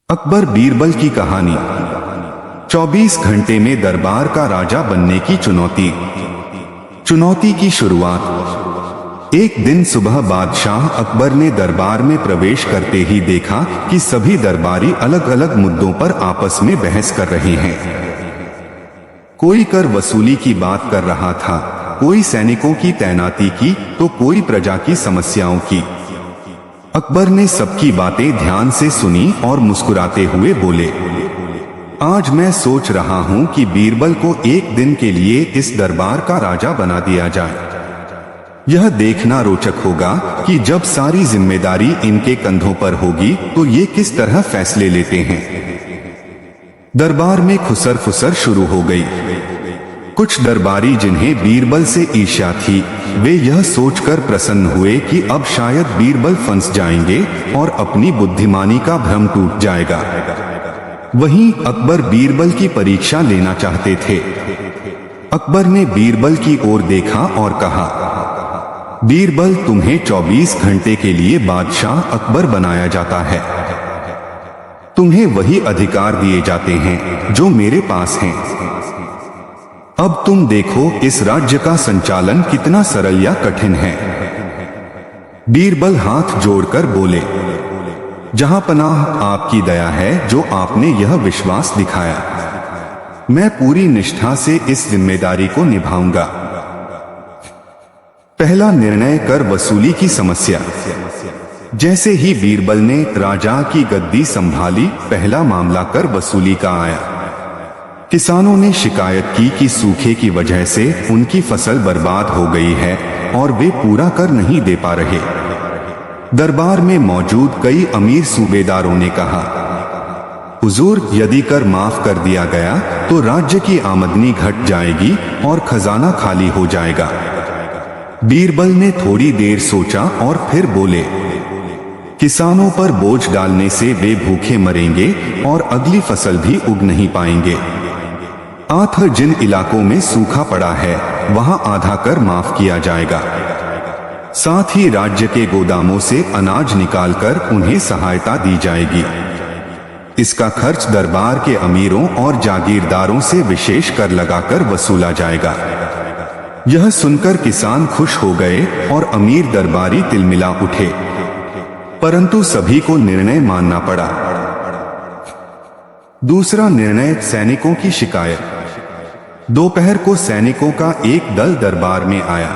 अकबर बीरबल की कहानी। 24 घंटे में दरबार का राजा बनने की चुनौती की शुरुआत। एक दिन सुबह बादशाह अकबर ने दरबार में प्रवेश करते ही देखा कि सभी दरबारी अलग अलग मुद्दों पर आपस में बहस कर रहे हैं। कोई कर वसूली की बात कर रहा था, कोई सैनिकों की तैनाती की तो कोई प्रजा की समस्याओं की। अकबर ने सबकी बातें ध्यान से सुनी और मुस्कुराते हुए बोले, आज मैं सोच रहा हूं कि बीरबल को एक दिन के लिए इस दरबार का राजा बना दिया जाए। यह देखना रोचक होगा कि जब सारी जिम्मेदारी इनके कंधों पर होगी तो ये किस तरह फैसले लेते हैं। दरबार में खुसर फुसर शुरू हो गई। कुछ दरबारी जिन्हें बीरबल से ईर्ष्या थी, वे यह सोचकर प्रसन्न हुए कि अब शायद बीरबल फंस जाएंगे और अपनी बुद्धिमानी का भ्रम टूट जाएगा। वहीं अकबर बीरबल की परीक्षा लेना चाहते थे। अकबर ने बीरबल की ओर देखा और कहा, बीरबल, तुम्हें 24 घंटे के लिए बादशाह अकबर बनाया जाता है। तुम्हें वही अधिकार दिए जाते हैं जो मेरे पास हैं। अब तुम देखो इस राज्य का संचालन कितना सरल या कठिन है। बीरबल हाथ जोड़कर बोले, जहां पनाह आपकी दया है, जो आपने यह विश्वास दिखाया, मैं पूरी निष्ठा से इस जिम्मेदारी को निभाऊंगा। पहला निर्णय, कर वसूली की समस्या। जैसे ही बीरबल ने राजा की गद्दी संभाली, पहला मामला कर वसूली का आया। किसानों ने शिकायत की कि सूखे की वजह से उनकी फसल बर्बाद हो गई है और वे पूरा कर नहीं दे पा रहे। दरबार में मौजूद कई अमीर सूबेदारों ने कहा, हुजूर, यदि कर माफ कर दिया गया तो राज्य की आमदनी घट जाएगी और खजाना खाली हो जाएगा। बीरबल ने थोड़ी देर सोचा और फिर बोले, किसानों पर बोझ डालने से वे भूखे मरेंगे और अगली फसल भी उग नहीं पाएंगे। जिन इलाकों में सूखा पड़ा है वहां आधा कर माफ किया जाएगा। साथ ही राज्य के गोदामों से अनाज निकालकर उन्हें सहायता दी जाएगी। इसका खर्च दरबार के अमीरों और जागीरदारों से विशेष कर लगाकर वसूला जाएगा। यह सुनकर किसान खुश हो गए और अमीर दरबारी तिलमिला उठे, परंतु सभी को निर्णय मानना पड़ा। दूसरा निर्णय, सैनिकों की शिकायत। दोपहर को सैनिकों का एक दल दरबार में आया।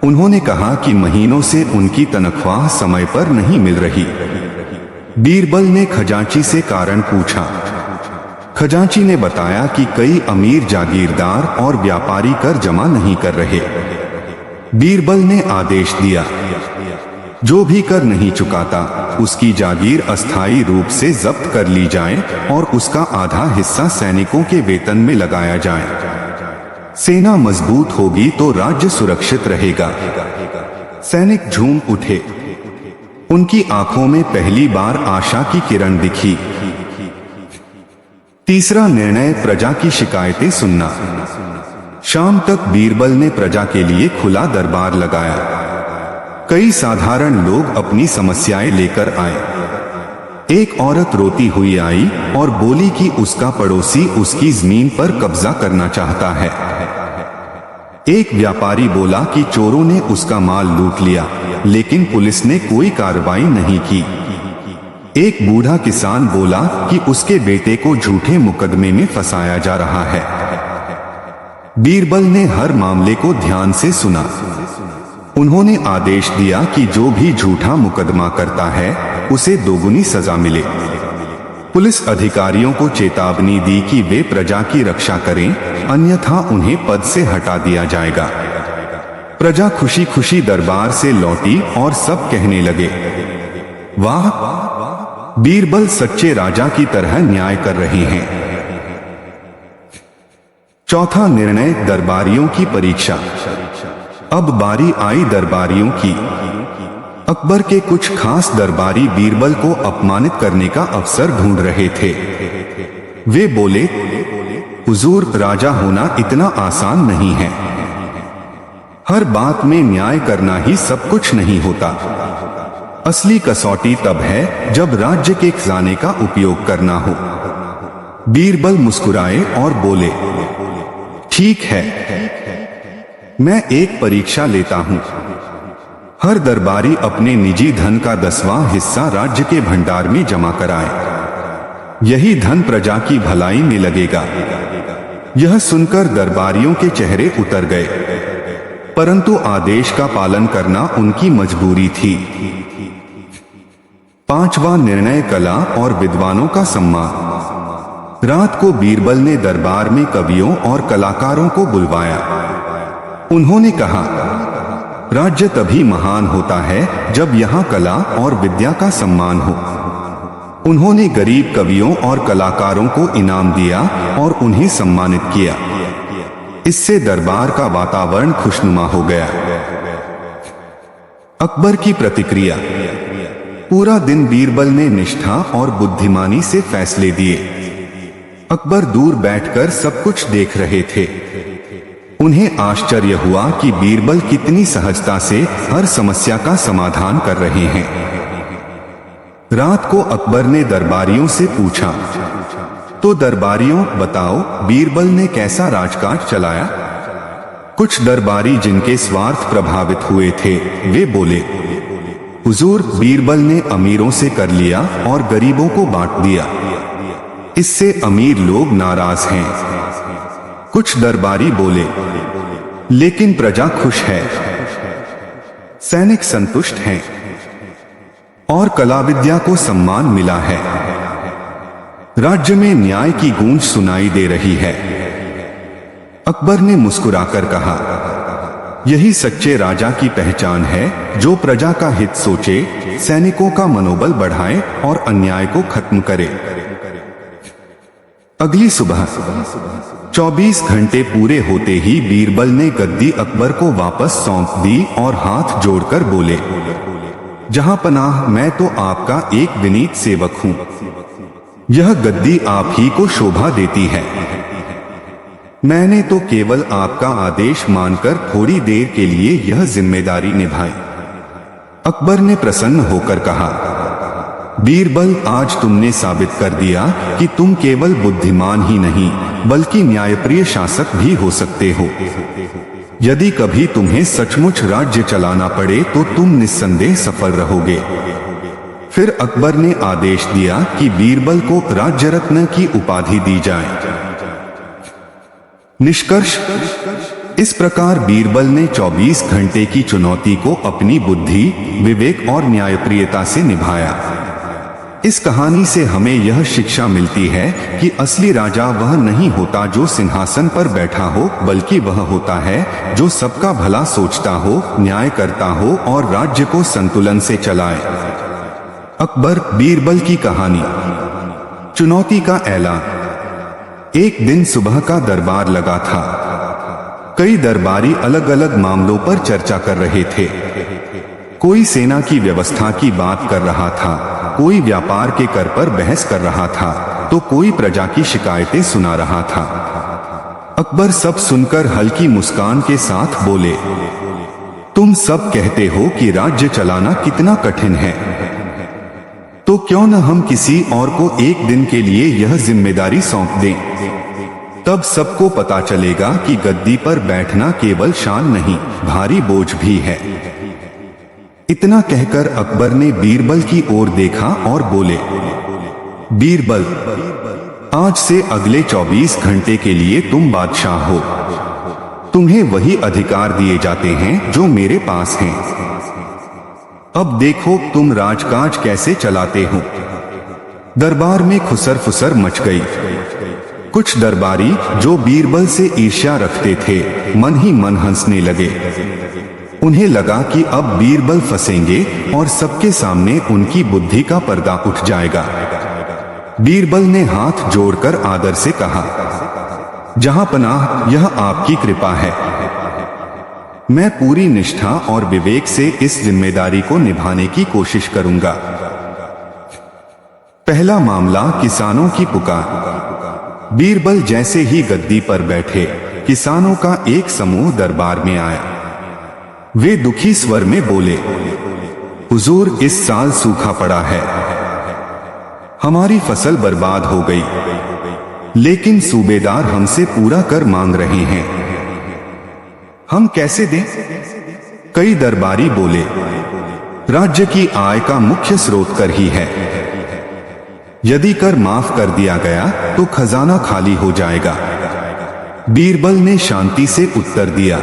उन्होंने कहा कि महीनों से उनकी तनख्वाह समय पर नहीं मिल रही। बीरबल ने खजांची से कारण पूछा। खजांची ने बताया कि कई अमीर जागीरदार और व्यापारी कर जमा नहीं कर रहे। बीरबल ने आदेश दिया, जो भी कर नहीं चुकाता उसकी जागीर अस्थायी रूप से जब्त कर ली जाए और उसका आधा हिस्सा सैनिकों के वेतन में लगाया जाए। सेना मजबूत होगी तो राज्य सुरक्षित रहेगा। सैनिक झूम उठे। उनकी आंखों में पहली बार आशा की किरण दिखी। तीसरा निर्णय, प्रजा की शिकायतें सुनना। शाम तक बीरबल ने प्रजा के लिए खुला दरबार लगाया। कई साधारण लोग अपनी समस्याएं लेकर आए। एक औरत रोती हुई आई और बोली कि उसका पड़ोसी उसकी जमीन पर कब्जा करना चाहता है। एक व्यापारी बोला कि चोरों ने उसका माल लूट लिया, लेकिन पुलिस ने कोई कार्रवाई नहीं की। एक बूढ़ा किसान बोला कि उसके बेटे को झूठे मुकदमे में फंसाया जा रहा है। बीरबल ने हर मामले को ध्यान से सुना। उन्होंने आदेश दिया कि जो भी झूठा मुकदमा करता है उसे दोगुनी सजा मिले। पुलिस अधिकारियों को चेतावनी दी कि वे प्रजा की रक्षा करें, अन्यथा उन्हें पद से हटा दिया जाएगा। प्रजा खुशी खुशी दरबार से लौटी और सब कहने लगे, वाह, बीरबल सच्चे राजा की तरह न्याय कर रहे हैं। चौथा निर्णय, दरबारियों की परीक्षा। अब बारी आई दरबारियों की। अकबर के कुछ खास दरबारी बीरबल को अपमानित करने का अवसर ढूंढ रहे थे। वे बोले, हुजूर, राजा होना इतना आसान नहीं है। हर बात में न्याय करना ही सब कुछ नहीं होता। असली कसौटी तब है जब राज्य के खजाने का उपयोग करना हो। बीरबल मुस्कुराए और बोले, ठीक है, मैं एक परीक्षा लेता हूं। हर दरबारी अपने निजी धन का 10वां हिस्सा राज्य के भंडार में जमा कराए। यही धन प्रजा की भलाई में लगेगा। यह सुनकर दरबारियों के चेहरे उतर गए, परंतु आदेश का पालन करना उनकी मजबूरी थी। 5वां निर्णय, कला और विद्वानों का सम्मान। रात को बीरबल ने दरबार में कवियों और कलाकारों को बुलवाया। उन्होंने कहा, राज्य तभी महान होता है जब यहाँ कला और विद्या का सम्मान हो। उन्होंने गरीब कवियों और कलाकारों को इनाम दिया और उन्हें सम्मानित किया। इससे दरबार का वातावरण खुशनुमा हो गया। अकबर की प्रतिक्रिया। पूरा दिन बीरबल ने निष्ठा और बुद्धिमानी से फैसले दिए। अकबर दूर बैठकर सब कुछ देख रहे थे। उन्हें आश्चर्य हुआ कि बीरबल कितनी सहजता से हर समस्या का समाधान कर रहे हैं। रात को अकबर ने दरबारियों से पूछा, तो दरबारियों, बताओ बीरबल ने कैसा राजकाज चलाया? कुछ दरबारी जिनके स्वार्थ प्रभावित हुए थे, वे बोले, हुजूर, बीरबल ने अमीरों से कर लिया और गरीबों को बांट दिया। इससे अमीर लोग नाराज हैं। कुछ दरबारी बोले, लेकिन प्रजा खुश है, सैनिक संतुष्ट हैं और कला विद्या को सम्मान मिला है। राज्य में न्याय की गूंज सुनाई दे रही है। अकबर ने मुस्कुराकर कहा, यही सच्चे राजा की पहचान है, जो प्रजा का हित सोचे, सैनिकों का मनोबल बढ़ाए और अन्याय को खत्म करे। अगली सुबह 24 घंटे पूरे होते ही बीरबल ने गद्दी अकबर को वापस सौंप दी और हाथ जोड़कर बोले, जहां पनाह, मैं तो आपका एक विनीत सेवक हूं। यह गद्दी आप ही को शोभा देती है। मैंने तो केवल आपका आदेश मानकर थोड़ी देर के लिए यह जिम्मेदारी निभाई। अकबर ने प्रसन्न होकर कहा, बीरबल, आज तुमने साबित कर दिया कि तुम केवल बुद्धिमान ही नहीं बल्कि न्यायप्रिय शासक भी हो सकते हो। यदि कभी तुम्हें सचमुच राज्य चलाना पड़े तो तुम निस्संदेह सफल रहोगे। फिर अकबर ने आदेश दिया कि बीरबल को राज्य रत्न की उपाधि दी जाए। निष्कर्ष, इस प्रकार बीरबल ने 24 घंटे की चुनौती को अपनी बुद्धि, विवेक और न्यायप्रियता से निभाया। इस कहानी से हमें यह शिक्षा मिलती है कि असली राजा वह नहीं होता जो सिंहासन पर बैठा हो, बल्कि वह होता है जो सबका भला सोचता हो, न्याय करता हो और राज्य को संतुलन से चलाए। अकबर बीरबल की कहानी। चुनौती का ऐलान। एक दिन सुबह का दरबार लगा था। कई दरबारी अलग अलग मामलों पर चर्चा कर रहे थे। कोई सेना की व्यवस्था की बात कर रहा था, कोई व्यापार के कर पर बहस कर रहा था, तो कोई प्रजा की शिकायतें सुना रहा था। अकबर सब सुनकर हल्की मुस्कान के साथ बोले, तुम सब कहते हो कि राज्य चलाना कितना कठिन है, तो क्यों न हम किसी और को एक दिन के लिए यह जिम्मेदारी सौंप दें। तब सबको पता चलेगा कि गद्दी पर बैठना केवल शान नहीं, भारी बोझ भी है। इतना कहकर अकबर ने बीरबल की ओर देखा और बोले, बीरबल, आज से अगले 24 घंटे के लिए तुम बादशाह हो। तुम्हें वही अधिकार दिए जाते हैं जो मेरे पास हैं। अब देखो तुम राजकाज कैसे चलाते हो। दरबार में खुसर फुसर मच गई। कुछ दरबारी जो बीरबल से ईर्ष्या रखते थे, मन ही मन हंसने लगे। उन्हें लगा कि अब बीरबल फंसेंगे और सबके सामने उनकी बुद्धि का पर्दा उठ जाएगा। बीरबल ने हाथ जोड़कर आदर से कहा, जहां पनाह, यह आपकी कृपा है। मैं पूरी निष्ठा और विवेक से इस जिम्मेदारी को निभाने की कोशिश करूंगा। पहला मामला, किसानों की पुकार। बीरबल जैसे ही गद्दी पर बैठे, किसानों का एक समूह दरबार में आया। वे दुखी स्वर में बोले, हुजूर, इस साल सूखा पड़ा है, हमारी फसल बर्बाद हो गई, लेकिन सूबेदार हमसे पूरा कर मांग रहे हैं, हम कैसे दें? कई दरबारी बोले, राज्य की आय का मुख्य स्रोत कर ही है, यदि कर माफ कर दिया गया तो खजाना खाली हो जाएगा। बीरबल ने शांति से उत्तर दिया,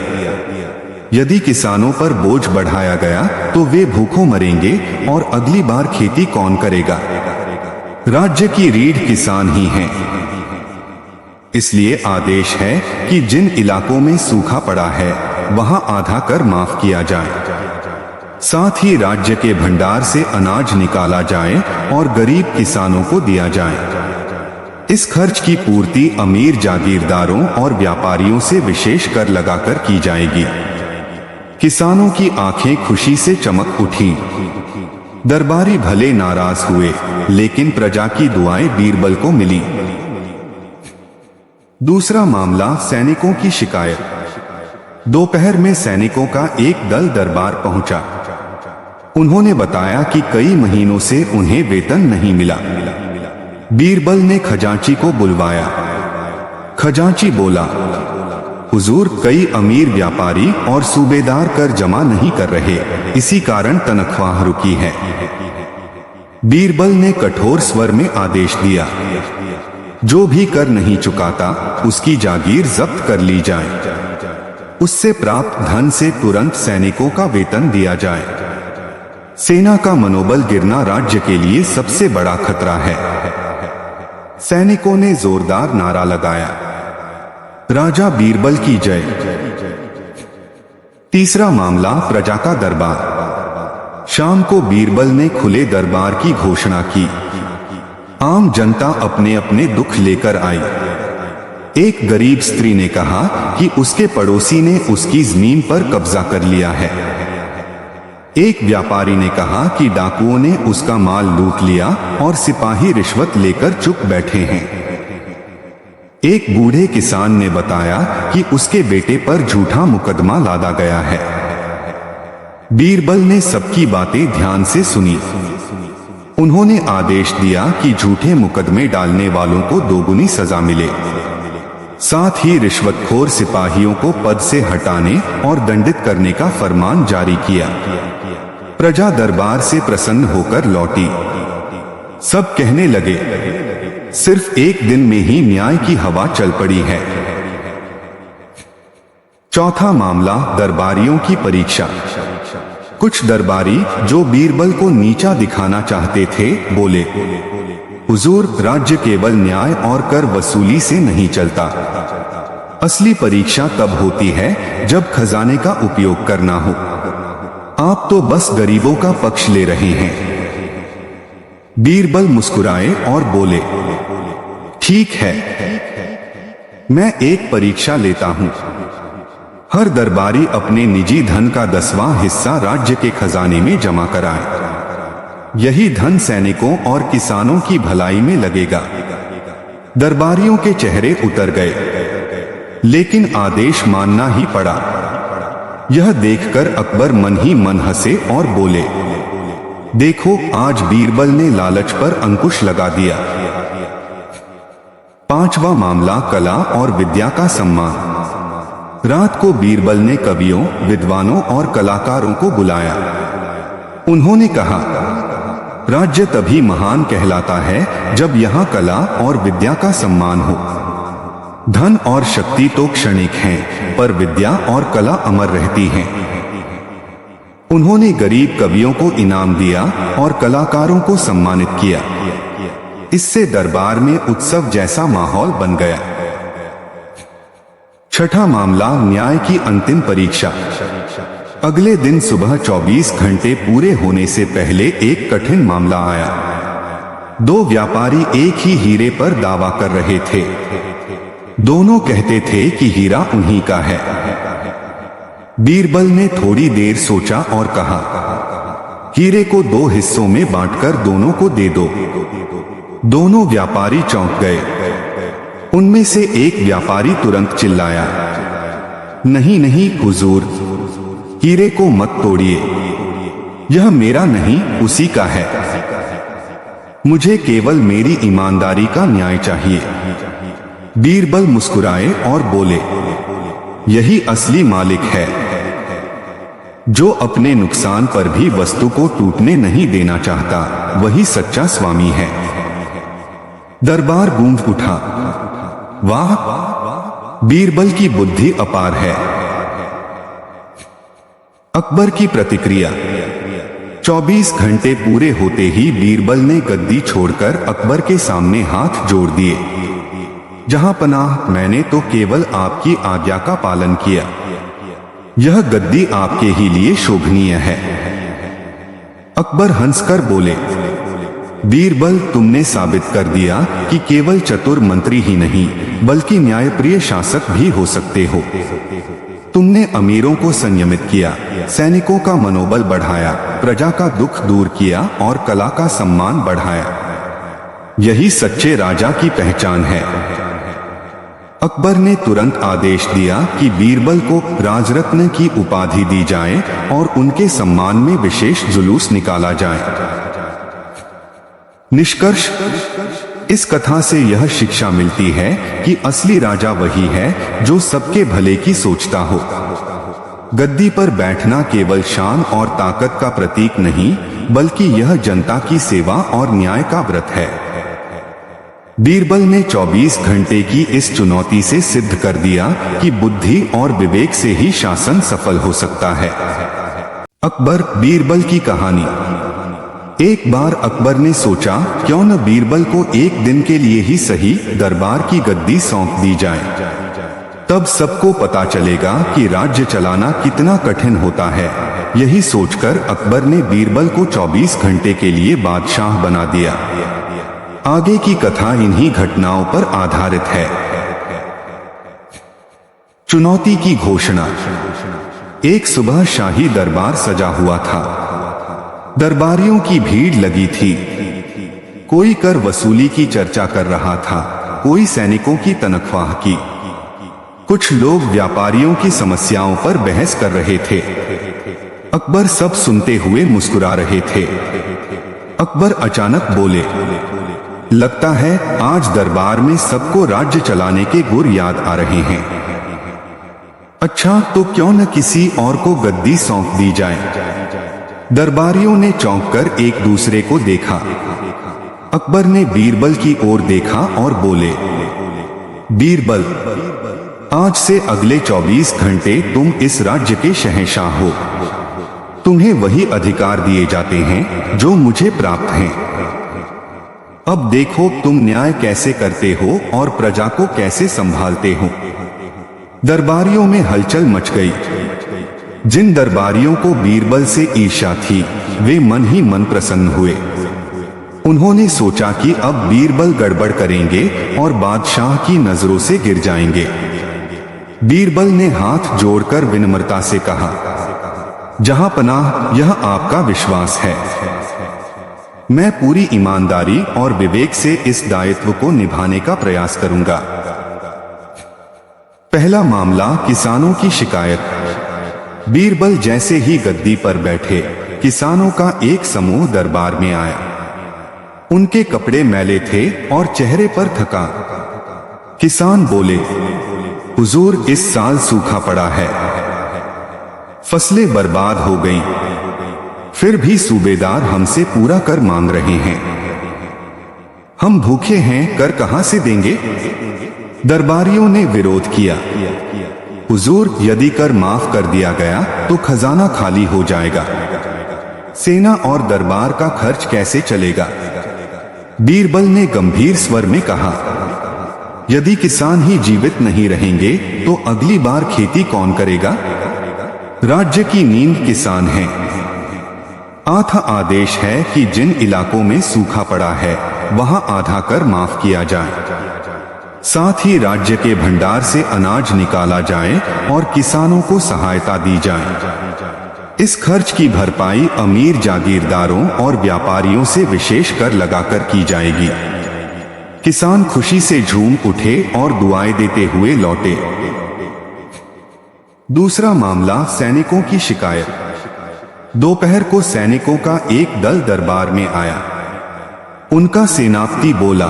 यदि किसानों पर बोझ बढ़ाया गया तो वे भूखों मरेंगे और अगली बार खेती कौन करेगा? राज्य की रीढ़ किसान ही हैं। इसलिए आदेश है कि जिन इलाकों में सूखा पड़ा है वहां आधा कर माफ किया जाए, साथ ही राज्य के भंडार से अनाज निकाला जाए और गरीब किसानों को दिया जाए। इस खर्च की पूर्ति अमीर जागीरदारों और व्यापारियों से विशेष कर लगाकर की जाएगी। किसानों की आंखें खुशी से चमक उठी। दरबारी भले नाराज हुए, लेकिन प्रजा की दुआएं बीरबल को मिली। दूसरा मामला, सैनिकों की शिकायत। दोपहर में सैनिकों का एक दल दरबार पहुंचा। उन्होंने बताया कि कई महीनों से उन्हें वेतन नहीं मिला। बीरबल ने खजांची को बुलवाया। खजांची बोला, हुजूर, कई अमीर व्यापारी और सूबेदार कर जमा नहीं कर रहे, इसी कारण तनख्वाह रुकी है। बीरबल ने कठोर स्वर में आदेश दिया, जो भी कर नहीं चुकाता उसकी जागीर जब्त कर ली जाए, उससे प्राप्त धन से तुरंत सैनिकों का वेतन दिया जाए। सेना का मनोबल गिरना राज्य के लिए सबसे बड़ा खतरा है। सैनिकों ने जोरदार नारा लगाया, राजा बीरबल की जय। तीसरा मामला, प्रजा का दरबार। शाम को बीरबल ने खुले दरबार की घोषणा की। आम जनता अपने अपने दुख लेकर आई। एक गरीब स्त्री ने कहा कि उसके पड़ोसी ने उसकी जमीन पर कब्जा कर लिया है। एक व्यापारी ने कहा कि डाकुओं ने उसका माल लूट लिया और सिपाही रिश्वत लेकर चुप बैठे हैं। एक बूढ़े किसान ने बताया कि उसके बेटे पर झूठा मुकदमा लादा गया है। बीरबल ने सबकी बातें ध्यान से सुनी। उन्होंने आदेश दिया कि झूठे मुकदमे डालने वालों को दोगुनी सजा मिले, साथ ही रिश्वतखोर सिपाहियों को पद से हटाने और दंडित करने का फरमान जारी किया। प्रजा दरबार से प्रसन्न होकर लौटी। सब कहने लगे, सिर्फ एक दिन में ही न्याय की हवा चल पड़ी है। चौथा मामला, दरबारियों की परीक्षा। कुछ दरबारी जो बीरबल को नीचा दिखाना चाहते थे बोले, हुजूर, राज्य केवल न्याय और कर वसूली से नहीं चलता। असली परीक्षा तब होती है जब खजाने का उपयोग करना हो। आप तो बस गरीबों का पक्ष ले रहे हैं। बीरबल मुस्कुराए और बोले, ठीक है, मैं एक परीक्षा लेता हूं। हर दरबारी अपने निजी धन का 10वां हिस्सा राज्य के खजाने में जमा कराए। यही धन सैनिकों और किसानों की भलाई में लगेगा। दरबारियों के चेहरे उतर गए, लेकिन आदेश मानना ही पड़ा। यह देखकर अकबर मन ही मन हंसे और बोले, देखो, आज बीरबल ने लालच पर अंकुश लगा दिया। पांचवा मामला, कला और विद्या का सम्मान। रात को बीरबल ने कवियों, विद्वानों और कलाकारों को बुलाया। उन्होंने कहा, राज्य तभी महान कहलाता है जब यहाँ कला और विद्या का सम्मान हो। धन और शक्ति तो क्षणिक हैं, पर विद्या और कला अमर रहती हैं। उन्होंने गरीब कवियों को इनाम दिया और कलाकारों को सम्मानित किया। इससे दरबार में उत्सव जैसा माहौल बन गया। छठा मामला, न्याय की अंतिम परीक्षा। अगले दिन सुबह 24 घंटे पूरे होने से पहले एक कठिन मामला आया। दो व्यापारी एक ही हीरे पर दावा कर रहे थे। दोनों कहते थे कि हीरा उन्हीं का है। बीरबल ने थोड़ी देर सोचा और कहा, हीरे को 2 हिस्सों में बांटकर दोनों को दे दो। दोनों व्यापारी चौंक गए। उनमें से एक व्यापारी तुरंत चिल्लाया, नहीं नहीं हुजूर, हीरे को मत तोड़िए। यह मेरा नहीं, उसी का है। मुझे केवल मेरी ईमानदारी का न्याय चाहिए। बीरबल मुस्कुराए और बोले, यही असली मालिक है, जो अपने नुकसान पर भी वस्तु को टूटने नहीं देना चाहता, वही सच्चा स्वामी है। दरबार गूंज उठा। वाह, बीरबल की बुद्धि अपार है। अकबर की प्रतिक्रिया। 24 घंटे पूरे होते ही बीरबल ने गद्दी छोड़कर अकबर के सामने हाथ जोड़ दिए। जहां पनाह, मैंने तो केवल आपकी आज्ञा का पालन किया। यह गद्दी आपके ही लिए शोभनीय है। अकबर हंसकर बोले, बीरबल, तुमने साबित कर दिया कि केवल चतुर मंत्री ही नहीं बल्कि न्यायप्रिय शासक भी हो सकते हो। तुमने अमीरों को संयमित किया, सैनिकों का मनोबल बढ़ाया, प्रजा का दुख दूर किया और कला का सम्मान बढ़ाया। यही सच्चे राजा की पहचान है। अकबर ने तुरंत आदेश दिया कि बीरबल को राजरत्न की उपाधि दी जाए और उनके सम्मान में विशेष जुलूस निकाला जाए। निष्कर्ष, इस कथा से यह शिक्षा मिलती है कि असली राजा वही है जो सबके भले की सोचता हो। गद्दी पर बैठना केवल शान और ताकत का प्रतीक नहीं, बल्कि यह जनता की सेवा और न्याय का व्रत है। बीरबल ने 24 घंटे की इस चुनौती से सिद्ध कर दिया कि बुद्धि और विवेक से ही शासन सफल हो सकता है। अकबर बीरबल की कहानी। एक बार अकबर ने सोचा, क्यों न बीरबल को एक दिन के लिए ही सही दरबार की गद्दी सौंप दी जाए। तब सबको पता चलेगा कि राज्य चलाना कितना कठिन होता है। यही सोचकर अकबर ने बीरबल को 24 घंटे के लिए बादशाह बना दिया। आगे की कथा इन्हीं घटनाओं पर आधारित है। चुनौती की घोषणा। एक सुबह शाही दरबार सजा हुआ था। दरबारियों की भीड़ लगी थी। कोई कर वसूली की चर्चा कर रहा था, कोई सैनिकों की तनख्वाह की। कुछ लोग व्यापारियों की समस्याओं पर बहस कर रहे थे। अकबर सब सुनते हुए मुस्कुरा रहे थे। अकबर अचानक बोले, लगता है आज दरबार में सबको राज्य चलाने के गुर याद आ रहे हैं। अच्छा, तो क्यों न किसी और को गद्दी सौंप दी जाए। दरबारियों ने चौंककर एक दूसरे को देखा। अकबर ने बीरबल की ओर देखा और बोले, बीरबल, आज से अगले 24 घंटे तुम इस राज्य के शहंशाह हो। तुम्हें वही अधिकार दिए जाते हैं जो मुझे प्राप्त हैं। अब देखो तुम न्याय कैसे करते हो और प्रजा को कैसे संभालते हो। दरबारियों में हलचल मच गई। जिन दरबारियों को बीरबल से ईर्ष्या थी, वे मन ही मन प्रसन्न हुए। उन्होंने सोचा कि अब बीरबल गड़बड़ करेंगे और बादशाह की नजरों से गिर जाएंगे। बीरबल ने हाथ जोड़कर विनम्रता से कहा, जहां पनाह, यह आपका विश्वास है। मैं पूरी ईमानदारी और विवेक से इस दायित्व को निभाने का प्रयास करूंगा। पहला मामला, किसानों की शिकायत। बीरबल जैसे ही गद्दी पर बैठे, किसानों का एक समूह दरबार में आया। उनके कपड़े मैले थे और चेहरे पर थकान। किसान बोले, हुजूर, इस साल सूखा पड़ा है, फसलें बर्बाद हो गईं। फिर भी सूबेदार हमसे पूरा कर मांग रहे हैं। हम भूखे हैं, कर कहां से देंगे। दरबारियों ने विरोध किया। हुजूर, यदि कर माफ कर दिया गया तो खजाना खाली हो जाएगा। सेना और दरबार का खर्च कैसे चलेगा। बीरबल ने गंभीर स्वर में कहा, यदि किसान ही जीवित नहीं रहेंगे तो अगली बार खेती कौन करेगा। राज्य की नींद किसान है। आथा आदेश है कि जिन इलाकों में सूखा पड़ा है वहां आधा कर माफ किया जाए। साथ ही राज्य के भंडार से अनाज निकाला जाए और किसानों को सहायता दी जाए। इस खर्च की भरपाई अमीर जागीरदारों और व्यापारियों से विशेष कर लगाकर की जाएगी। किसान खुशी से झूम उठे और दुआएं देते हुए लौटे। दूसरा मामला, सैनिकों की शिकायत। दोपहर को सैनिकों का एक दल दरबार में आया। उनका सेनापति बोला,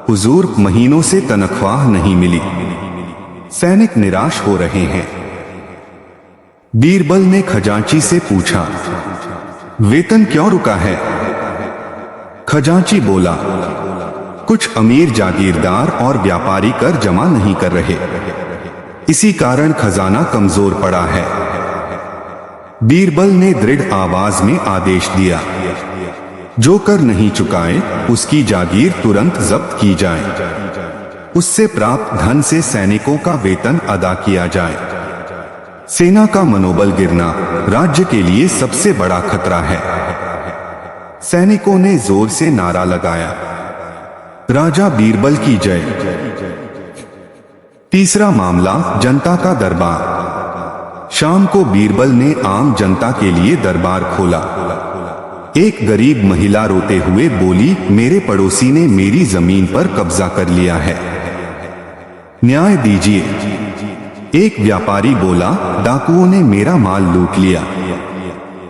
हुजूर, महीनों से तनख्वाह नहीं मिली, सैनिक निराश हो रहे हैं। बीरबल ने खजांची से पूछा, वेतन क्यों रुका है? खजांची बोला, कुछ अमीर जागीरदार और व्यापारी कर जमा नहीं कर रहे, इसी कारण खजाना कमजोर पड़ा है। बीरबल ने दृढ़ आवाज में आदेश दिया, जो कर नहीं चुकाए उसकी जागीर तुरंत जब्त की जाए, उससे प्राप्त धन से सैनिकों का वेतन अदा किया जाए। सेना का मनोबल गिरना राज्य के लिए सबसे बड़ा खतरा है। सैनिकों ने जोर से नारा लगाया, राजा बीरबल की जय। तीसरा मामला, जनता का दरबार। शाम को बीरबल ने आम जनता के लिए दरबार खोला। एक गरीब महिला रोते हुए बोली, मेरे पड़ोसी ने मेरी जमीन पर कब्जा कर लिया है, न्याय दीजिए। एक व्यापारी बोला, डाकुओं ने मेरा माल लूट लिया,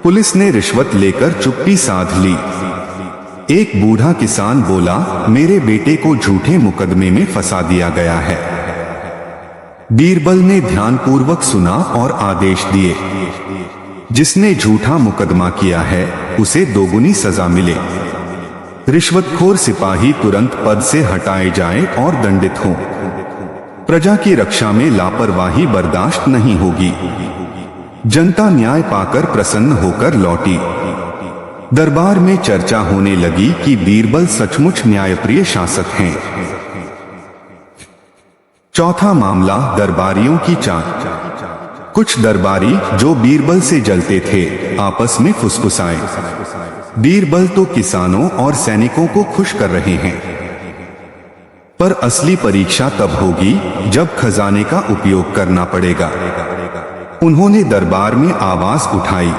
पुलिस ने रिश्वत लेकर चुप्पी साध ली। एक बूढ़ा किसान बोला, मेरे बेटे को झूठे मुकदमे में फंसा दिया गया है। बीरबल ने ध्यानपूर्वक सुना और आदेश दिए, जिसने झूठा मुकदमा किया है उसे दोगुनी सजा मिले। रिश्वतखोर सिपाही तुरंत पद से हटाए जाएं और दंडित हों। प्रजा की रक्षा में लापरवाही बर्दाश्त नहीं होगी। जनता न्याय पाकर प्रसन्न होकर लौटी। दरबार में चर्चा होने लगी कि बीरबल सचमुच न्यायप्रिय शासक हैं। चौथा मामला, दरबारियों की चाल। कुछ दरबारी जो बीरबल से जलते थे आपस में फुसफुसाए, बीरबल तो किसानों और सैनिकों को खुश कर रहे हैं, पर असली परीक्षा तब होगी जब खजाने का उपयोग करना पड़ेगा। उन्होंने दरबार में आवाज उठाई,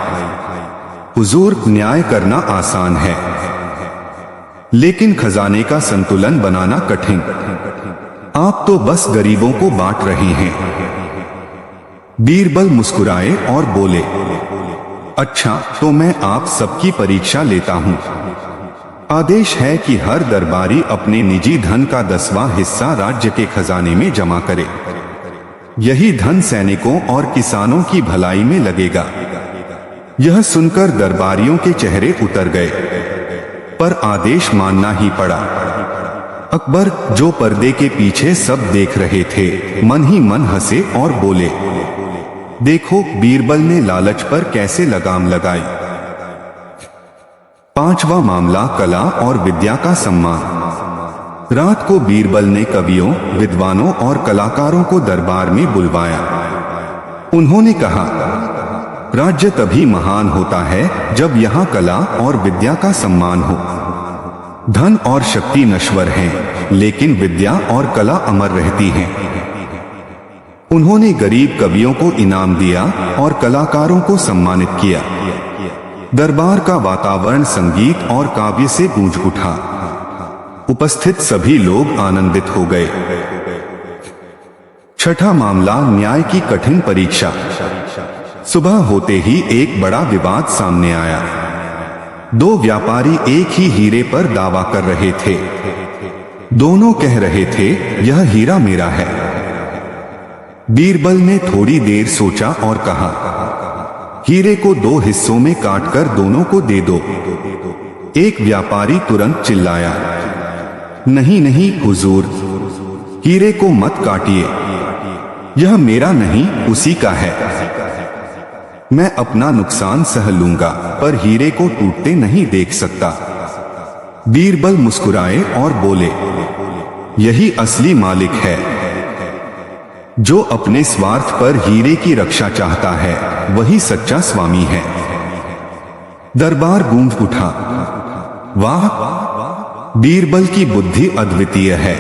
हुजूर, न्याय करना आसान है, लेकिन खजाने का संतुलन बनाना कठिन। आप तो बस गरीबों को बांट रहे हैं। बीरबल मुस्कुराए और बोले, अच्छा, तो मैं आप सबकी परीक्षा लेता हूं। आदेश है कि हर दरबारी अपने निजी धन का 10वां हिस्सा राज्य के खजाने में जमा करे। यही धन सैनिकों और किसानों की भलाई में लगेगा। यह सुनकर दरबारियों के चेहरे उतर गए, पर आदेश मानना ही पड़ा। अकबर, जो पर्दे के पीछे सब देख रहे थे, मन ही मन हंसे और बोले, देखो बीरबल ने लालच पर कैसे लगाम लगाई। पांचवा मामला, कला और विद्या का सम्मान। रात को बीरबल ने कवियों, विद्वानों और कलाकारों को दरबार में बुलवाया। उन्होंने कहा, राज्य तभी महान होता है जब यहाँ कला और विद्या का सम्मान हो। धन और शक्ति नश्वर हैं, लेकिन विद्या और कला अमर रहती हैं। उन्होंने गरीब कवियों को इनाम दिया और कलाकारों को सम्मानित किया। दरबार का वातावरण संगीत और काव्य से गूंज उठा। उपस्थित सभी लोग आनंदित हो गए। छठा मामला, न्याय की कठिन परीक्षा। सुबह होते ही एक बड़ा विवाद सामने आया। दो व्यापारी एक ही हीरे पर दावा कर रहे थे। दोनों कह रहे थे, यह हीरा मेरा है। बीरबल ने थोड़ी देर सोचा और कहा, हीरे को 2 हिस्सों में काटकर दोनों को दे दो। एक व्यापारी तुरंत चिल्लाया, नहीं नहीं हुजूर, हीरे को मत काटिए, यह मेरा नहीं उसी का है। मैं अपना नुकसान सह लूंगा, पर हीरे को टूटते नहीं देख सकता। बीरबल मुस्कुराए और बोले, यही असली मालिक है। जो अपने स्वार्थ पर हीरे की रक्षा चाहता है वही सच्चा स्वामी है। दरबार गूंज उठा। वाह, बीरबल की बुद्धि अद्वितीय है।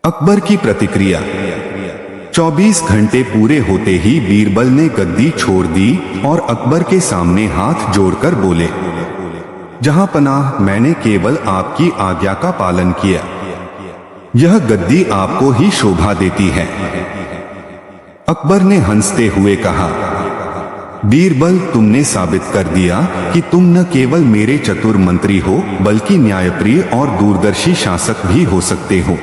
अकबर की प्रतिक्रिया। 24 घंटे पूरे होते ही बीरबल ने गद्दी छोड़ दी और अकबर के सामने हाथ जोड़कर बोले, जहां पनाह, मैंने केवल आपकी आज्ञा का पालन किया। यह गद्दी आपको ही शोभा देती है। अकबर ने हंसते हुए कहा, बीरबल, तुमने साबित कर दिया कि तुम न केवल मेरे चतुर मंत्री हो बल्कि न्यायप्रिय और दूरदर्शी शासक भी हो सकते हो।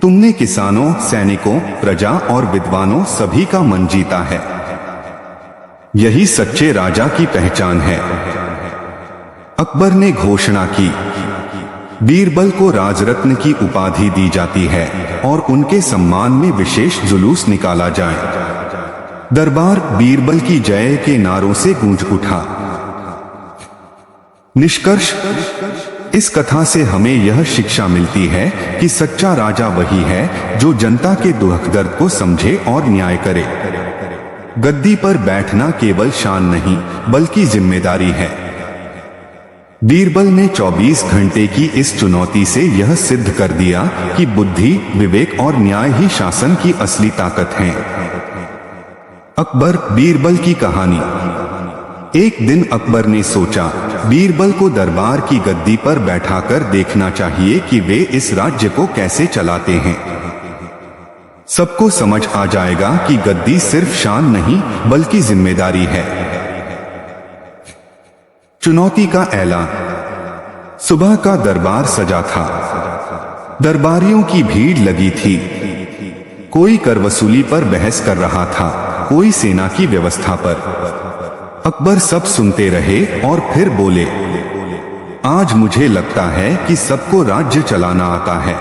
तुमने किसानों, सैनिकों, प्रजा और विद्वानों सभी का मन जीता है। यही सच्चे राजा की पहचान है। अकबर ने घोषणा की, बीरबल को राजरत्न की उपाधि दी जाती है और उनके सम्मान में विशेष जुलूस निकाला जाए। दरबार बीरबल की जय के नारों से गूंज उठा। निष्कर्ष, इस कथा से हमें यह शिक्षा मिलती है कि सच्चा राजा वही है जो जनता के दुख दर्द को समझे और न्याय करे। गद्दी पर बैठना केवल शान नहीं बल्कि जिम्मेदारी है। बीरबल ने 24 घंटे की इस चुनौती से यह सिद्ध कर दिया कि बुद्धि, विवेक और न्याय ही शासन की असली ताकत हैं। अकबर बीरबल की कहानी। एक दिन अकबर ने सोचा, बीरबल को दरबार की गद्दी पर बैठाकर देखना चाहिए कि वे इस राज्य को कैसे चलाते हैं। सबको समझ आ जाएगा कि गद्दी सिर्फ शान नहीं बल्कि जिम्मेदारी है। चुनौती का ऐलान। सुबह का दरबार सजा था। दरबारियों की भीड़ लगी थी। कोई कर वसूली पर बहस कर रहा था, कोई सेना की व्यवस्था पर। अकबर सब सुनते रहे और फिर बोले, आज मुझे लगता है कि सबको राज्य चलाना आता है।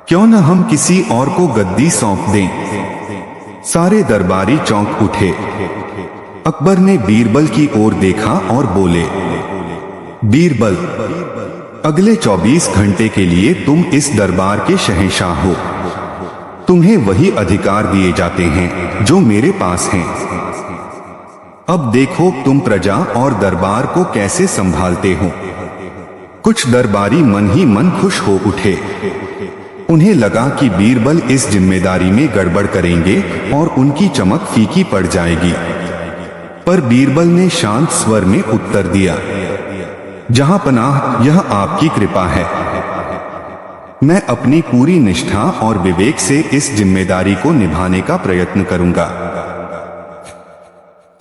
क्यों न हम किसी और को गद्दी सौंप दें। सारे दरबारी चौंक उठे। अकबर ने बीरबल की ओर देखा और बोले, बीरबल, अगले 24 घंटे के लिए तुम इस दरबार के शहंशाह हो। तुम्हें वही अधिकार दिए जाते हैं जो मेरे पास हैं। अब देखो तुम प्रजा और दरबार को कैसे संभालते हो। कुछ दरबारी मन ही मन खुश हो उठे। उन्हें लगा कि बीरबल इस जिम्मेदारी में गड़बड़ करेंगे और उनकी चमक फीकी पड़ जाएगी। पर बीरबल ने शांत स्वर में उत्तर दिया, जहां पनाह, यह आपकी कृपा है। मैं अपनी पूरी निष्ठा और विवेक से इस जिम्मेदारी को निभाने का प्रयत्न करूंगा।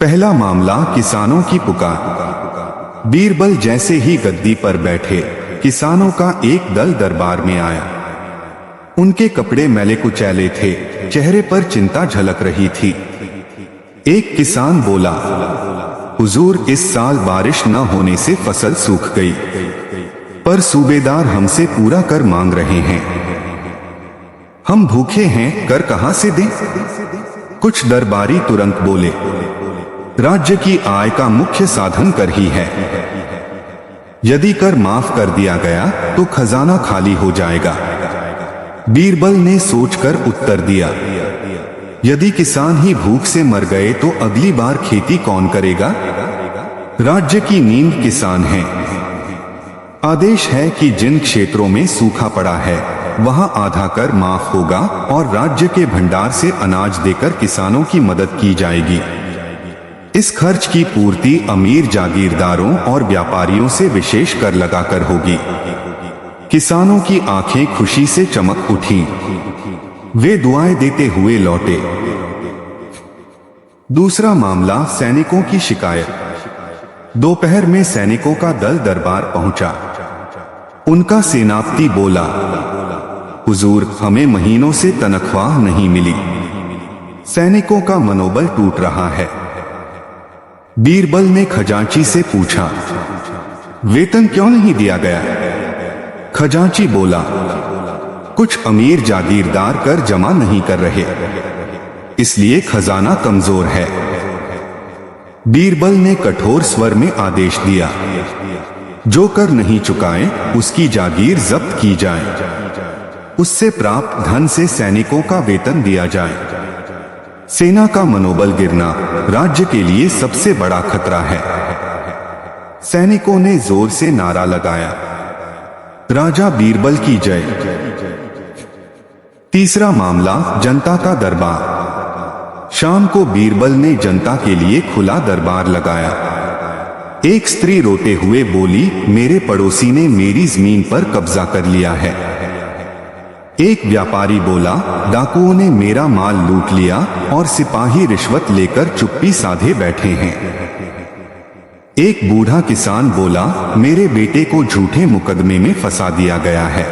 पहला मामला, किसानों की पुकार। बीरबल जैसे ही गद्दी पर बैठे, किसानों का एक दल दरबार में आया। उनके कपड़े मैले कुचैले थे, चेहरे पर चिंता झलक रही थी। एक किसान बोला, हुजूर, इस साल बारिश न होने से फसल सूख गई, पर सूबेदार हमसे पूरा कर मांग रहे हैं। हम भूखे हैं, कर कहां से दें? कुछ दरबारी तुरंत बोले, राज्य की आय का मुख्य साधन कर ही है। यदि कर माफ कर दिया गया तो खजाना खाली हो जाएगा। बीरबल ने सोचकर उत्तर दिया, यदि किसान ही भूख से मर गए तो अगली बार खेती कौन करेगा? राज्य की नींव किसान है। आदेश है कि जिन क्षेत्रों में सूखा पड़ा है वहां आधा कर माफ होगा और राज्य के भंडार से अनाज देकर किसानों की मदद की जाएगी। इस खर्च की पूर्ति अमीर जागीरदारों और व्यापारियों से विशेष कर लगाकर होगी। किसानों की आंखें खुशी से चमक उठी। वे दुआएं देते हुए लौटे। दूसरा मामला, सैनिकों की शिकायत। दोपहर में सैनिकों का दल दरबार पहुंचा। उनका सेनापति बोला, हुजूर, हमें महीनों से तनख्वाह नहीं मिली। सैनिकों का मनोबल टूट रहा है। बीरबल ने खजांची से पूछा, वेतन क्यों नहीं दिया गया? खजांची बोला, कुछ अमीर जागीरदार कर जमा नहीं कर रहे, इसलिए खजाना कमजोर है। बीरबल ने कठोर स्वर में आदेश दिया, जो कर नहीं चुकाए उसकी जागीर जब्त की जाए। उससे प्राप्त धन से सैनिकों का वेतन दिया जाए। सेना का मनोबल गिरना राज्य के लिए सबसे बड़ा खतरा है। सैनिकों ने जोर से नारा लगाया, राजा बीरबल की जय। तीसरा मामला, जनता का दरबार। शाम को बीरबल ने जनता के लिए खुला दरबार लगाया। एक स्त्री रोते हुए बोली, मेरे पड़ोसी ने मेरी जमीन पर कब्जा कर लिया है। एक व्यापारी बोला, डाकुओं ने मेरा माल लूट लिया और सिपाही रिश्वत लेकर चुप्पी साधे बैठे हैं। एक बूढ़ा किसान बोला, मेरे बेटे को झूठे मुकदमे में फंसा दिया गया है।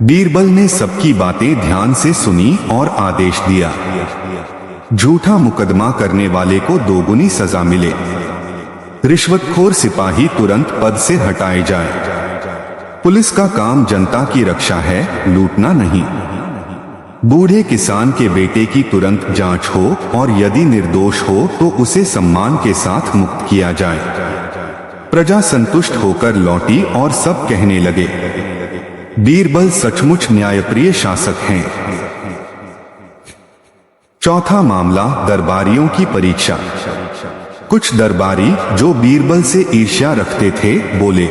बीरबल ने सबकी बातें ध्यान से सुनी और आदेश दिया, झूठा मुकदमा करने वाले को दोगुनी सजा मिले। रिश्वतखोर सिपाही तुरंत पद से हटाए जाए। पुलिस का काम जनता की रक्षा है, लूटना नहीं। बूढ़े किसान के बेटे की तुरंत जांच हो और यदि निर्दोष हो तो उसे सम्मान के साथ मुक्त किया जाए। प्रजा संतुष्ट होकर लौटी और सब कहने लगे, बीरबल सचमुच न्यायप्रिय शासक हैं। चौथा मामला, दरबारियों की परीक्षा। कुछ दरबारी जो बीरबल से ईर्ष्या रखते थे बोले,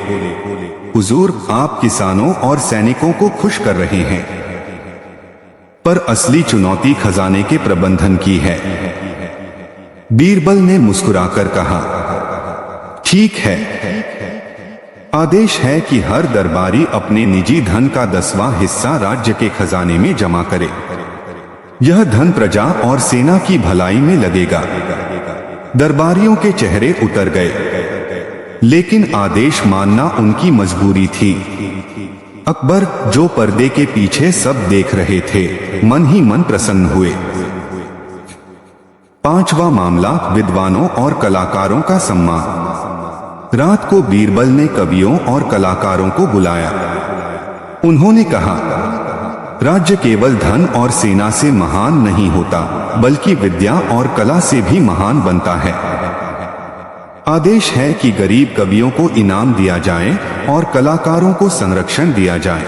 हुजूर, आप किसानों और सैनिकों को खुश कर रहे हैं, पर असली चुनौती खजाने के प्रबंधन की है। बीरबल ने मुस्कुराकर कहा, ठीक है, आदेश है कि हर दरबारी अपने निजी धन का 10वां हिस्सा राज्य के खजाने में जमा करे। यह धन प्रजा और सेना की भलाई में लगेगा। दरबारियों के चेहरे उतर गए, लेकिन आदेश मानना उनकी मजबूरी थी। अकबर, जो पर्दे के पीछे सब देख रहे थे, मन ही मन प्रसन्न हुए। पांचवा मामला, विद्वानों और कलाकारों का सम्मान। रात को बीरबल ने कवियों और कलाकारों को बुलाया। उन्होंने कहा, राज्य केवल धन और सेना से महान नहीं होता, बल्कि विद्या और कला से भी महान बनता है। आदेश है कि गरीब कवियों को इनाम दिया जाए और कलाकारों को संरक्षण दिया जाए।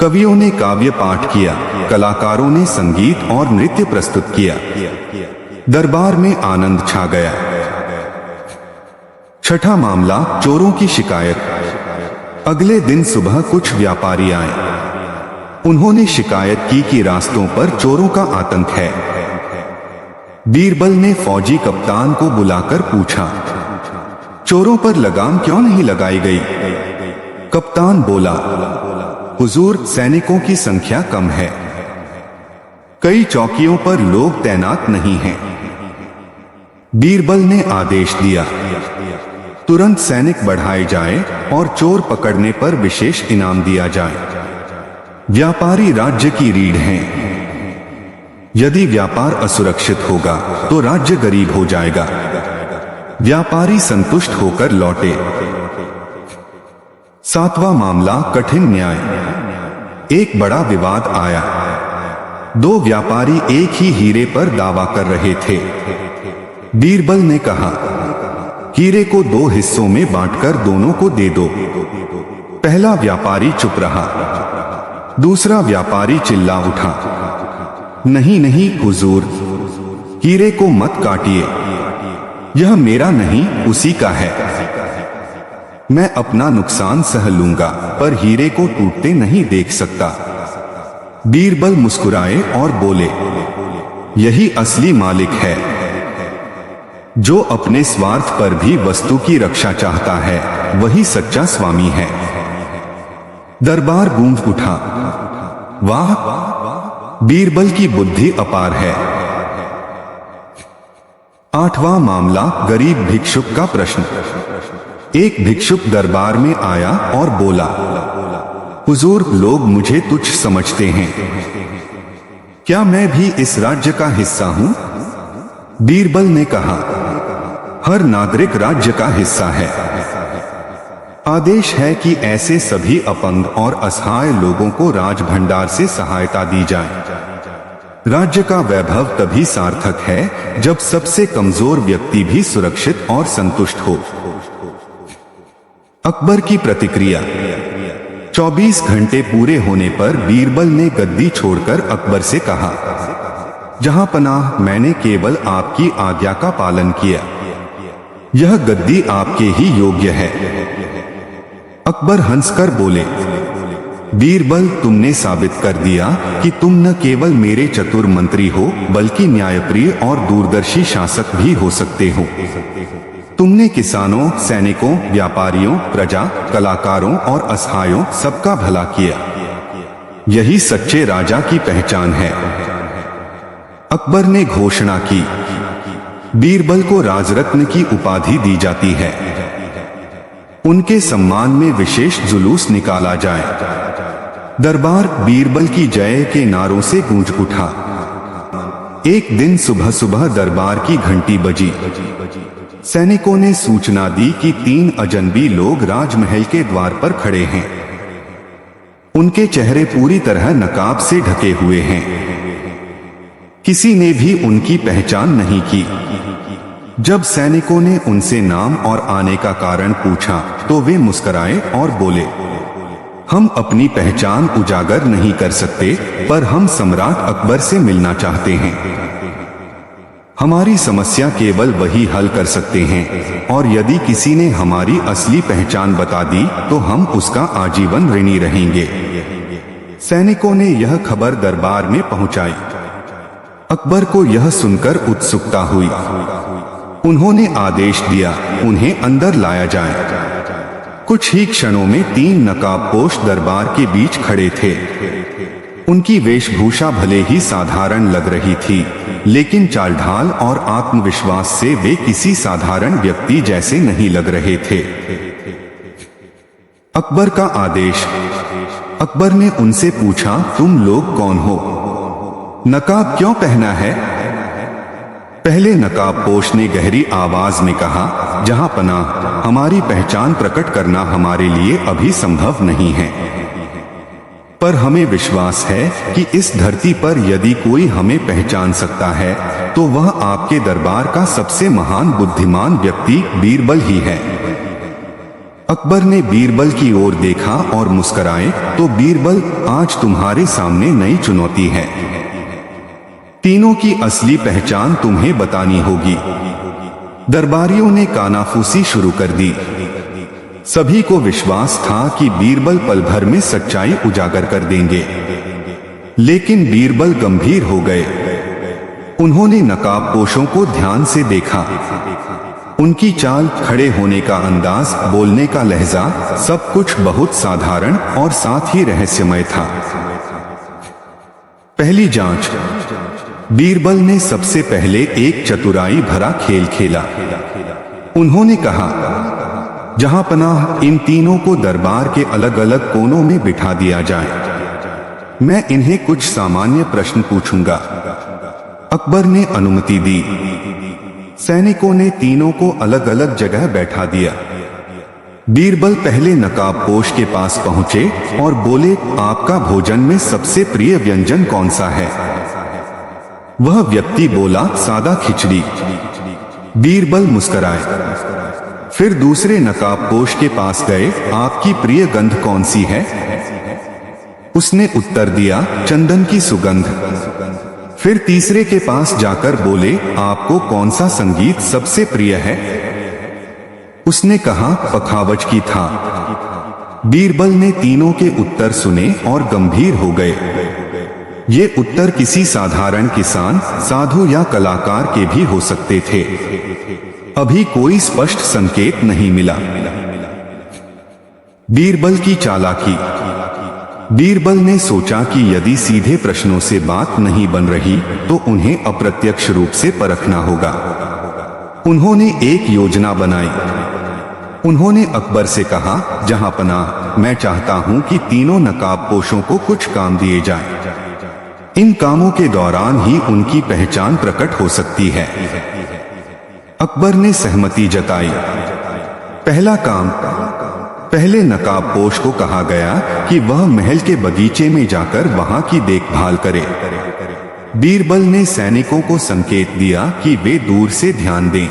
कवियों ने काव्य पाठ किया, कलाकारों ने संगीत और नृत्य प्रस्तुत किया। दरबार में आनंद छा गया। छठा मामला, चोरों की शिकायत। अगले दिन सुबह कुछ व्यापारी आए। उन्होंने शिकायत की कि रास्तों पर चोरों का आतंक है। बीरबल ने फौजी कप्तान को बुलाकर पूछा, चोरों पर लगाम क्यों नहीं लगाई गई? कप्तान बोला, हुजूर, सैनिकों की संख्या कम है, कई चौकियों पर लोग तैनात नहीं हैं। बीरबल ने आदेश दिया, तुरंत सैनिक बढ़ाए जाए और चोर पकड़ने पर विशेष इनाम दिया जाए। व्यापारी राज्य की रीढ़ हैं। यदि व्यापार असुरक्षित होगा तो राज्य गरीब हो जाएगा। व्यापारी संतुष्ट होकर लौटे। सातवां मामला, कठिन न्याय। एक बड़ा विवाद आया। दो व्यापारी एक ही हीरे पर दावा कर रहे थे। बीरबल ने कहा, हीरे को 2 हिस्सों में बांटकर दोनों को दे दो। पहला व्यापारी चुप रहा। दूसरा व्यापारी चिल्ला उठा, नहीं नहीं हुजूर, हीरे को मत काटिए, यह मेरा नहीं उसी का है। मैं अपना नुकसान सह लूंगा, पर हीरे को टूटते नहीं देख सकता। बीरबल मुस्कुराए और बोले, यही असली मालिक है, जो अपने स्वार्थ पर भी वस्तु की रक्षा चाहता है, वही सच्चा स्वामी है। दरबार गूंज उठा, वाह, बीरबल की बुद्धि अपार है। आठवां मामला, गरीब भिक्षुक का प्रश्न। एक भिक्षुक दरबार में आया और बोला, हुजूर, लोग मुझे तुच्छ समझते हैं, क्या मैं भी इस राज्य का हिस्सा हूं? बीरबल ने कहा, हर नागरिक राज्य का हिस्सा है। आदेश है कि ऐसे सभी अपंग और असहाय लोगों को राज भंडार से सहायता दी जाए। राज्य का वैभव तभी सार्थक है जब सबसे कमजोर व्यक्ति भी सुरक्षित और संतुष्ट हो। अकबर की प्रतिक्रिया। 24 घंटे पूरे होने पर बीरबल ने गद्दी छोड़कर अकबर से कहा, जहां पनाह, मैंने केवल आपकी आज्ञा का पालन किया, यह गद्दी आपके ही योग्य है। अकबर हंसकर बोले, बीरबल, तुमने साबित कर दिया कि तुम न केवल मेरे चतुर मंत्री हो, बल्कि न्यायप्रिय और दूरदर्शी शासक भी हो सकते हो। तुमने किसानों, सैनिकों, व्यापारियों, प्रजा, कलाकारों और असहायों सबका भला किया। यही सच्चे राजा की पहचान है। अकबर ने घोषणा की, बीरबल को राजरत्न की उपाधि दी जाती है। उनके सम्मान में विशेष जुलूस निकाला जाए। दरबार बीरबल की जय के नारों से गूंज उठा। एक दिन सुबह सुबह दरबार की घंटी बजी। सैनिकों ने सूचना दी कि 3 अजनबी लोग राजमहल के द्वार पर खड़े हैं। उनके चेहरे पूरी तरह नकाब से ढके हुए हैं। किसी ने भी उनकी पहचान नहीं की। जब सैनिकों ने उनसे नाम और आने का कारण पूछा तो वे मुस्कुराए और बोले, हम अपनी पहचान उजागर नहीं कर सकते, पर हम सम्राट अकबर से मिलना चाहते हैं। हमारी समस्या केवल वही हल कर सकते हैं, और यदि किसी ने हमारी असली पहचान बता दी तो हम उसका आजीवन ऋणी रहेंगे। सैनिकों ने यह खबर दरबार में पहुंचाई। अकबर को यह सुनकर उत्सुकता हुई। उन्होंने आदेश दिया, उन्हें अंदर लाया जाए। कुछ ही क्षणों में 3 नकाबपोश दरबार के बीच खड़े थे। उनकी वेशभूषा भले ही साधारण लग रही थी, लेकिन चाल ढाल और आत्मविश्वास से वे किसी साधारण व्यक्ति जैसे नहीं लग रहे थे। अकबर का आदेश। अकबर ने उनसे पूछा, तुम लोग कौन हो? नकाब क्यों पहना है? पहले नकाबपोश ने गहरी आवाज में कहा, जहां पनाह, हमारी पहचान प्रकट करना हमारे लिए अभी संभव नहीं है, पर हमें विश्वास है कि इस धरती पर यदि कोई हमें पहचान सकता है तो वह आपके दरबार का सबसे महान बुद्धिमान व्यक्ति बीरबल ही है। अकबर ने बीरबल की ओर देखा और मुस्कुराए, तो बीरबल, आज तुम्हारे सामने नई चुनौती है। तीनों की असली पहचान तुम्हें बतानी होगी। दरबारियों ने कानाफूसी शुरू कर दी। सभी को विश्वास था कि बीरबल पल भर में सच्चाई उजागर कर देंगे, लेकिन बीरबल गंभीर हो गए। उन्होंने नकाबपोशों को ध्यान से देखा। उनकी चाल, खड़े होने का अंदाज, बोलने का लहजा, सब कुछ बहुत साधारण और साथ ही रहस्यमय था। पहली जांच। बीरबल ने सबसे पहले एक चतुराई भरा खेल खेला। उन्होंने कहा, जहां पनाह, इन तीनों को दरबार के अलग अलग कोनों में बिठा दिया जाए। मैं इन्हें कुछ सामान्य प्रश्न पूछूंगा। अकबर ने अनुमति दी। सैनिकों ने तीनों को अलग अलग जगह बैठा दिया। बीरबल पहले नकाबपोश के पास पहुंचे और बोले, आपका भोजन में सबसे प्रिय व्यंजन कौन सा है? वह व्यक्ति बोला, सादा खिचड़ी। बीरबल मुस्कुराए। फिर दूसरे नकाबपोश के पास गए, आपकी प्रिय गंध कौन सी है? उसने उत्तर दिया, चंदन की सुगंध। फिर तीसरे के पास जाकर बोले, आपको कौन सा संगीत सबसे प्रिय है? उसने कहा, पखावज की था। बीरबल ने तीनों के उत्तर सुने और गंभीर हो गए। ये उत्तर किसी साधारण किसान, साधु या कलाकार के भी हो सकते थे। अभी कोई स्पष्ट संकेत नहीं मिला। बीरबल की चालाकी। बीरबल ने सोचा कि यदि सीधे प्रश्नों से बात नहीं बन रही तो उन्हें अप्रत्यक्ष रूप से परखना होगा। उन्होंने एक योजना बनाई। उन्होंने अकबर से कहा, जहां पनाह, मैं चाहता हूं कि तीनों नकाबपोशों को कुछ काम दिए जाएं। इन कामों के दौरान ही उनकी पहचान प्रकट हो सकती है। अकबर ने सहमति जताई। पहला काम। पहले नकाबपोश को कहा गया कि वह महल के बगीचे में जाकर वहां की देखभाल करे। बीरबल ने सैनिकों को संकेत दिया कि वे दूर से ध्यान दें।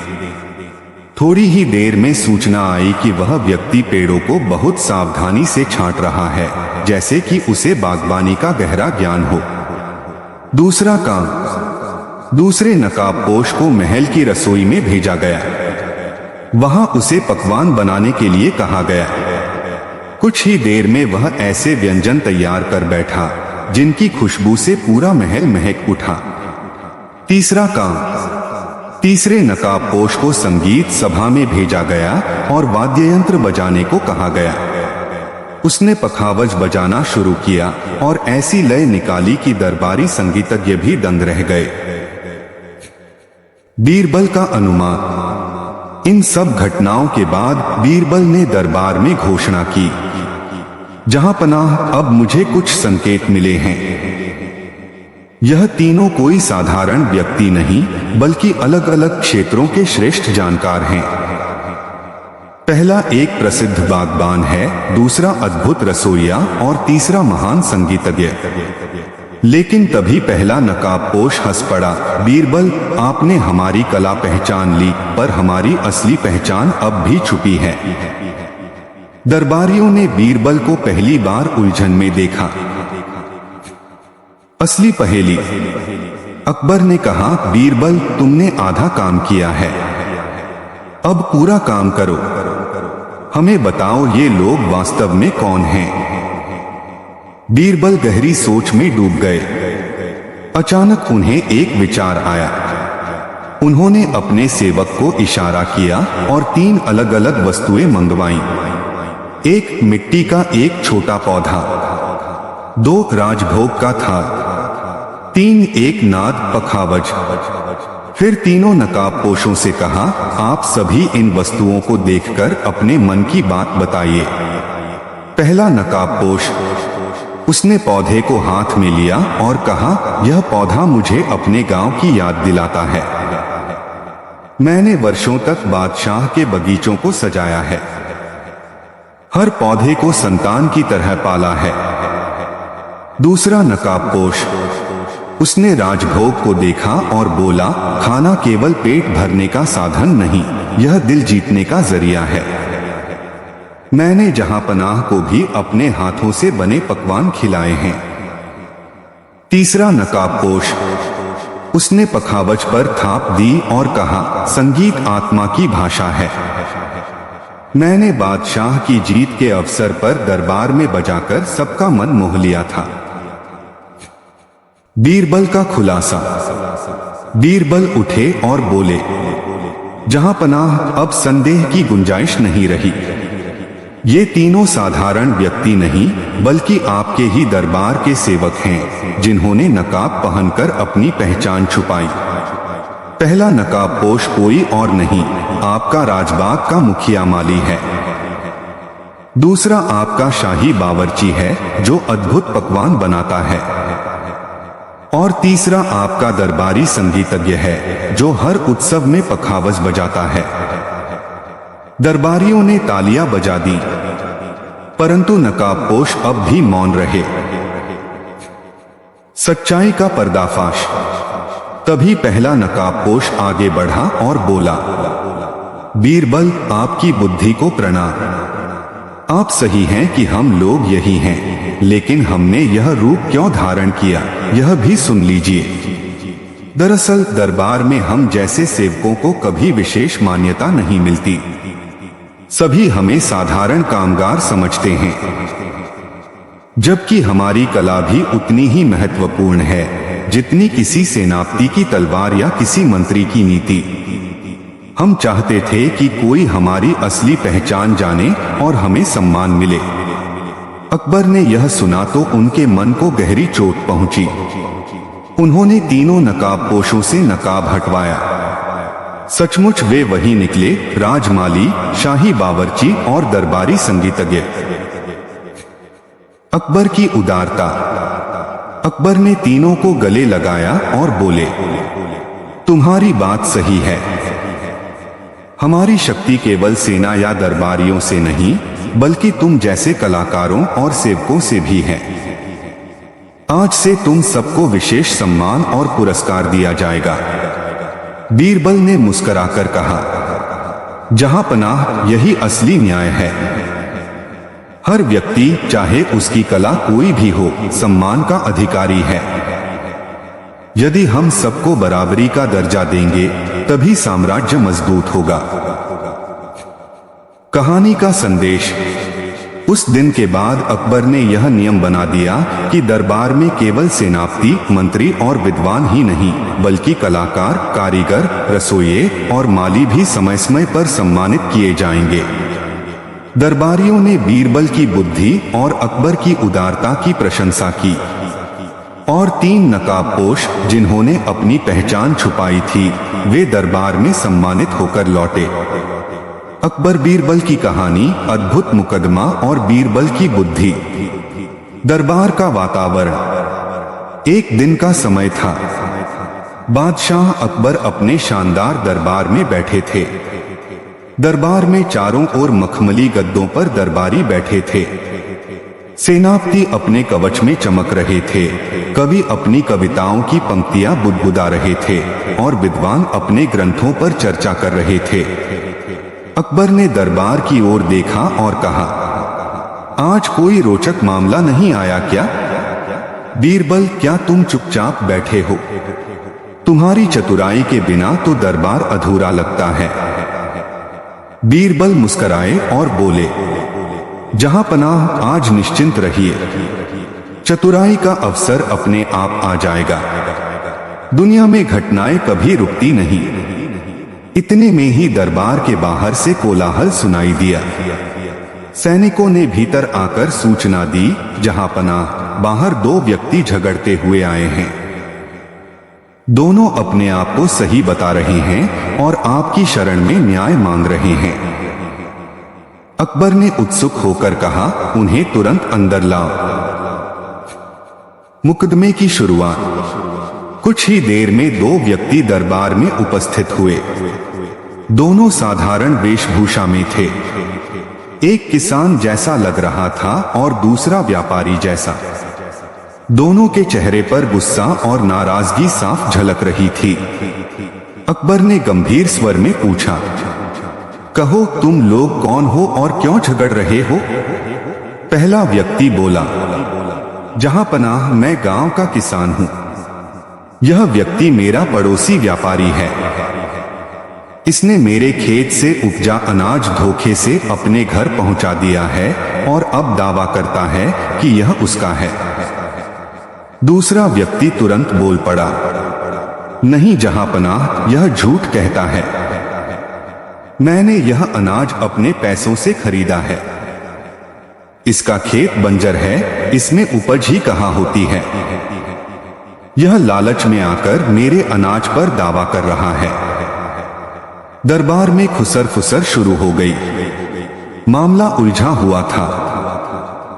थोड़ी ही देर में सूचना आई कि वह व्यक्ति पेड़ों को बहुत सावधानी से छांट रहा है, जैसे कि उसे बागवानी का गहरा ज्ञान हो। दूसरा काम। दूसरे नकाबपोश को महल की रसोई में भेजा गया। वहां उसे पकवान बनाने के लिए कहा गया। कुछ ही देर में वह ऐसे व्यंजन तैयार कर बैठा जिनकी खुशबू से पूरा महल महक उठा। तीसरा काम। तीसरे नकाबपोश को संगीत सभा में भेजा गया और वाद्ययंत्र बजाने को कहा गया। उसने पखावज बजाना शुरू किया और ऐसी लय निकाली कि दरबारी संगीतज्ञ भी दंग रह गए। बीरबल का अनुमान। इन सब घटनाओं के बाद बीरबल ने दरबार में घोषणा की, जहां पनाह, अब मुझे कुछ संकेत मिले हैं। यह तीनों कोई साधारण व्यक्ति नहीं बल्कि अलग अलग क्षेत्रों के श्रेष्ठ जानकार हैं। पहला एक प्रसिद्ध बागबान है, दूसरा अद्भुत रसोइया और तीसरा महान संगीतज्ञ। लेकिन तभी पहला नकाबपोश हंस पड़ा, बीरबल, आपने हमारी कला पहचान ली, पर हमारी असली पहचान अब भी छुपी है। दरबारियों ने बीरबल को पहली बार उलझन में देखा। असली पहेली। अकबर ने कहा, बीरबल, तुमने आधा काम किया है, अब पूरा काम करो। हमें बताओ ये लोग वास्तव में कौन हैं? बीरबल गहरी सोच में डूब गए। अचानक उन्हें एक विचार आया। उन्होंने अपने सेवक को इशारा किया और 3 अलग अलग वस्तुएं मंगवाईं। 1 मिट्टी का एक छोटा पौधा, 2 राजभोग का थाल, 3 एक नाद पखावज। फिर तीनों नकाबपोशों से कहा, आप सभी इन वस्तुओं को देखकर अपने मन की बात बताइए। पहला नकाबपोश, उसने पौधे को हाथ में लिया और कहा, यह पौधा मुझे अपने गांव की याद दिलाता है। मैंने वर्षों तक बादशाह के बगीचों को सजाया है, हर पौधे को संतान की तरह पाला है। दूसरा नकाबपोश, उसने राजभोग को देखा और बोला, खाना केवल पेट भरने का साधन नहीं, यह दिल जीतने का जरिया है। मैंने जहां पनाह को भी अपने हाथों से बने पकवान खिलाए हैं। तीसरा नकाबपोश, उसने पखावज पर थाप दी और कहा, संगीत आत्मा की भाषा है। मैंने बादशाह की जीत के अवसर पर दरबार में बजाकर सबका मन मोह लिया था। बीरबल का खुलासा। बीरबल उठे और बोले, जहां पनाह, अब संदेह की गुंजाइश नहीं रही। ये तीनों साधारण व्यक्ति नहीं बल्कि आपके ही दरबार के सेवक हैं, जिन्होंने नकाब पहनकर अपनी पहचान छुपाई। पहला नकाबपोश कोई और नहीं, आपका राजबाग का मुखिया माली है। दूसरा आपका शाही बावर्ची है, जो अद्भुत पकवान बनाता है। और तीसरा आपका दरबारी संगीतज्ञ है, जो हर उत्सव में पखावज बजाता है। दरबारियों ने तालियां बजा दी, परंतु नकाबपोश अब भी मौन रहे। सच्चाई का पर्दाफाश। तभी पहला नकाबपोश आगे बढ़ा और बोला, बीरबल, आपकी बुद्धि को प्रणाम। आप सही हैं कि हम लोग यही हैं, लेकिन हमने यह रूप क्यों धारण किया, यह भी सुन लीजिए। दरअसल दरबार में हम जैसे सेवकों को कभी विशेष मान्यता नहीं मिलती। सभी हमें साधारण कामगार समझते हैं, जबकि हमारी कला भी उतनी ही महत्वपूर्ण है जितनी किसी सेनापति की तलवार या किसी मंत्री की नीति। हम चाहते थे कि कोई हमारी असली पहचान जाने और हमें सम्मान मिले। अकबर ने यह सुना तो उनके मन को गहरी चोट पहुंची। उन्होंने तीनों नकाबपोशों से नकाब हटवाया। सचमुच वे वही निकले, राजमाली, शाही बावर्ची और दरबारी संगीतज्ञ। अकबर की उदारता। अकबर ने तीनों को गले लगाया और बोले, तुम्हारी बात सही है। हमारी शक्ति केवल सेना या दरबारियों से नहीं बल्कि तुम जैसे कलाकारों और सेवकों से भी है। आज से तुम सबको विशेष सम्मान और पुरस्कार दिया जाएगा। बीरबल ने मुस्कुराकर कहा, जहां पनाह, यही असली न्याय है। हर व्यक्ति, चाहे उसकी कला कोई भी हो, सम्मान का अधिकारी है। यदि हम सबको बराबरी का दर्जा देंगे तभी साम्राज्य मजबूत होगा। कहानी का संदेश। उस दिन के बाद अकबर ने यह नियम बना दिया कि दरबार में केवल सेनापति, मंत्री और विद्वान ही नहीं बल्कि कलाकार, कारीगर, रसोइये और माली भी समय समय पर सम्मानित किए जाएंगे। दरबारियों ने बीरबल की बुद्धि और अकबर की उदारता की प्रशंसा की और 3 नकाबपोश जिन्होंने अपनी पहचान छुपाई थी वे दरबार में सम्मानित होकर लौटे। अकबर बीरबल की कहानी, अद्भुत मुकदमा और बीरबल की बुद्धि। दरबार का वातावरण। एक दिन का समय था। बादशाह अकबर अपने शानदार दरबार में बैठे थे। दरबार में चारों ओर मखमली गद्दों पर दरबारी बैठे थे। सेनापति अपने कवच में चमक रहे थे, कवि अपनी कविताओं की पंक्तियां बुदबुदा रहे थे और विद्वान अपने ग्रंथों पर चर्चा कर रहे थे। अकबर ने दरबार की ओर देखा और कहा, आज कोई रोचक मामला नहीं आया क्या? बीरबल, क्या तुम चुपचाप बैठे हो? तुम्हारी चतुराई के बिना तो दरबार अधूरा लगता है। बीरबल मुस्कुराए और बोले, जहां पनाह, आज निश्चिंत रहिए। चतुराई का अवसर अपने आप आ जाएगा। दुनिया में घटनाएं कभी रुकती नहीं। इतने में ही दरबार के बाहर से कोलाहल सुनाई दिया। सैनिकों ने भीतर आकर सूचना दी, जहां पनाह, बाहर 2 व्यक्ति झगड़ते हुए आए हैं। दोनों अपने आप को सही बता रहे हैं और आपकी शरण में न्याय मांग रहे हैं। अकबर ने उत्सुक होकर कहा, उन्हें तुरंत अंदर लाओ। मुकदमे की शुरुआत। कुछ ही देर में 2 व्यक्ति दरबार में उपस्थित हुए। दोनों साधारण वेशभूषा में थे। एक किसान जैसा लग रहा था और दूसरा व्यापारी जैसा। दोनों के चेहरे पर गुस्सा और नाराजगी साफ झलक रही थी। अकबर ने गंभीर स्वर में पूछा, कहो, तुम लोग कौन हो और क्यों झगड़ रहे हो? पहला व्यक्ति बोला, जहां पनाह, मैं गांव का किसान हूं। यह व्यक्ति मेरा पड़ोसी व्यापारी है। इसने मेरे खेत से उपजा अनाज धोखे से अपने घर पहुंचा दिया है और अब दावा करता है कि यह उसका है। दूसरा व्यक्ति तुरंत बोल पड़ा, नहीं जहां पनाह, यह झूठ कहता है। मैंने यह अनाज अपने पैसों से खरीदा है। इसका खेत बंजर है, इसमें उपज ही कहाँ होती है। यह लालच में आकर मेरे अनाज पर दावा कर रहा है। दरबार में खुसर फुसर शुरू हो गई। मामला उलझा हुआ था।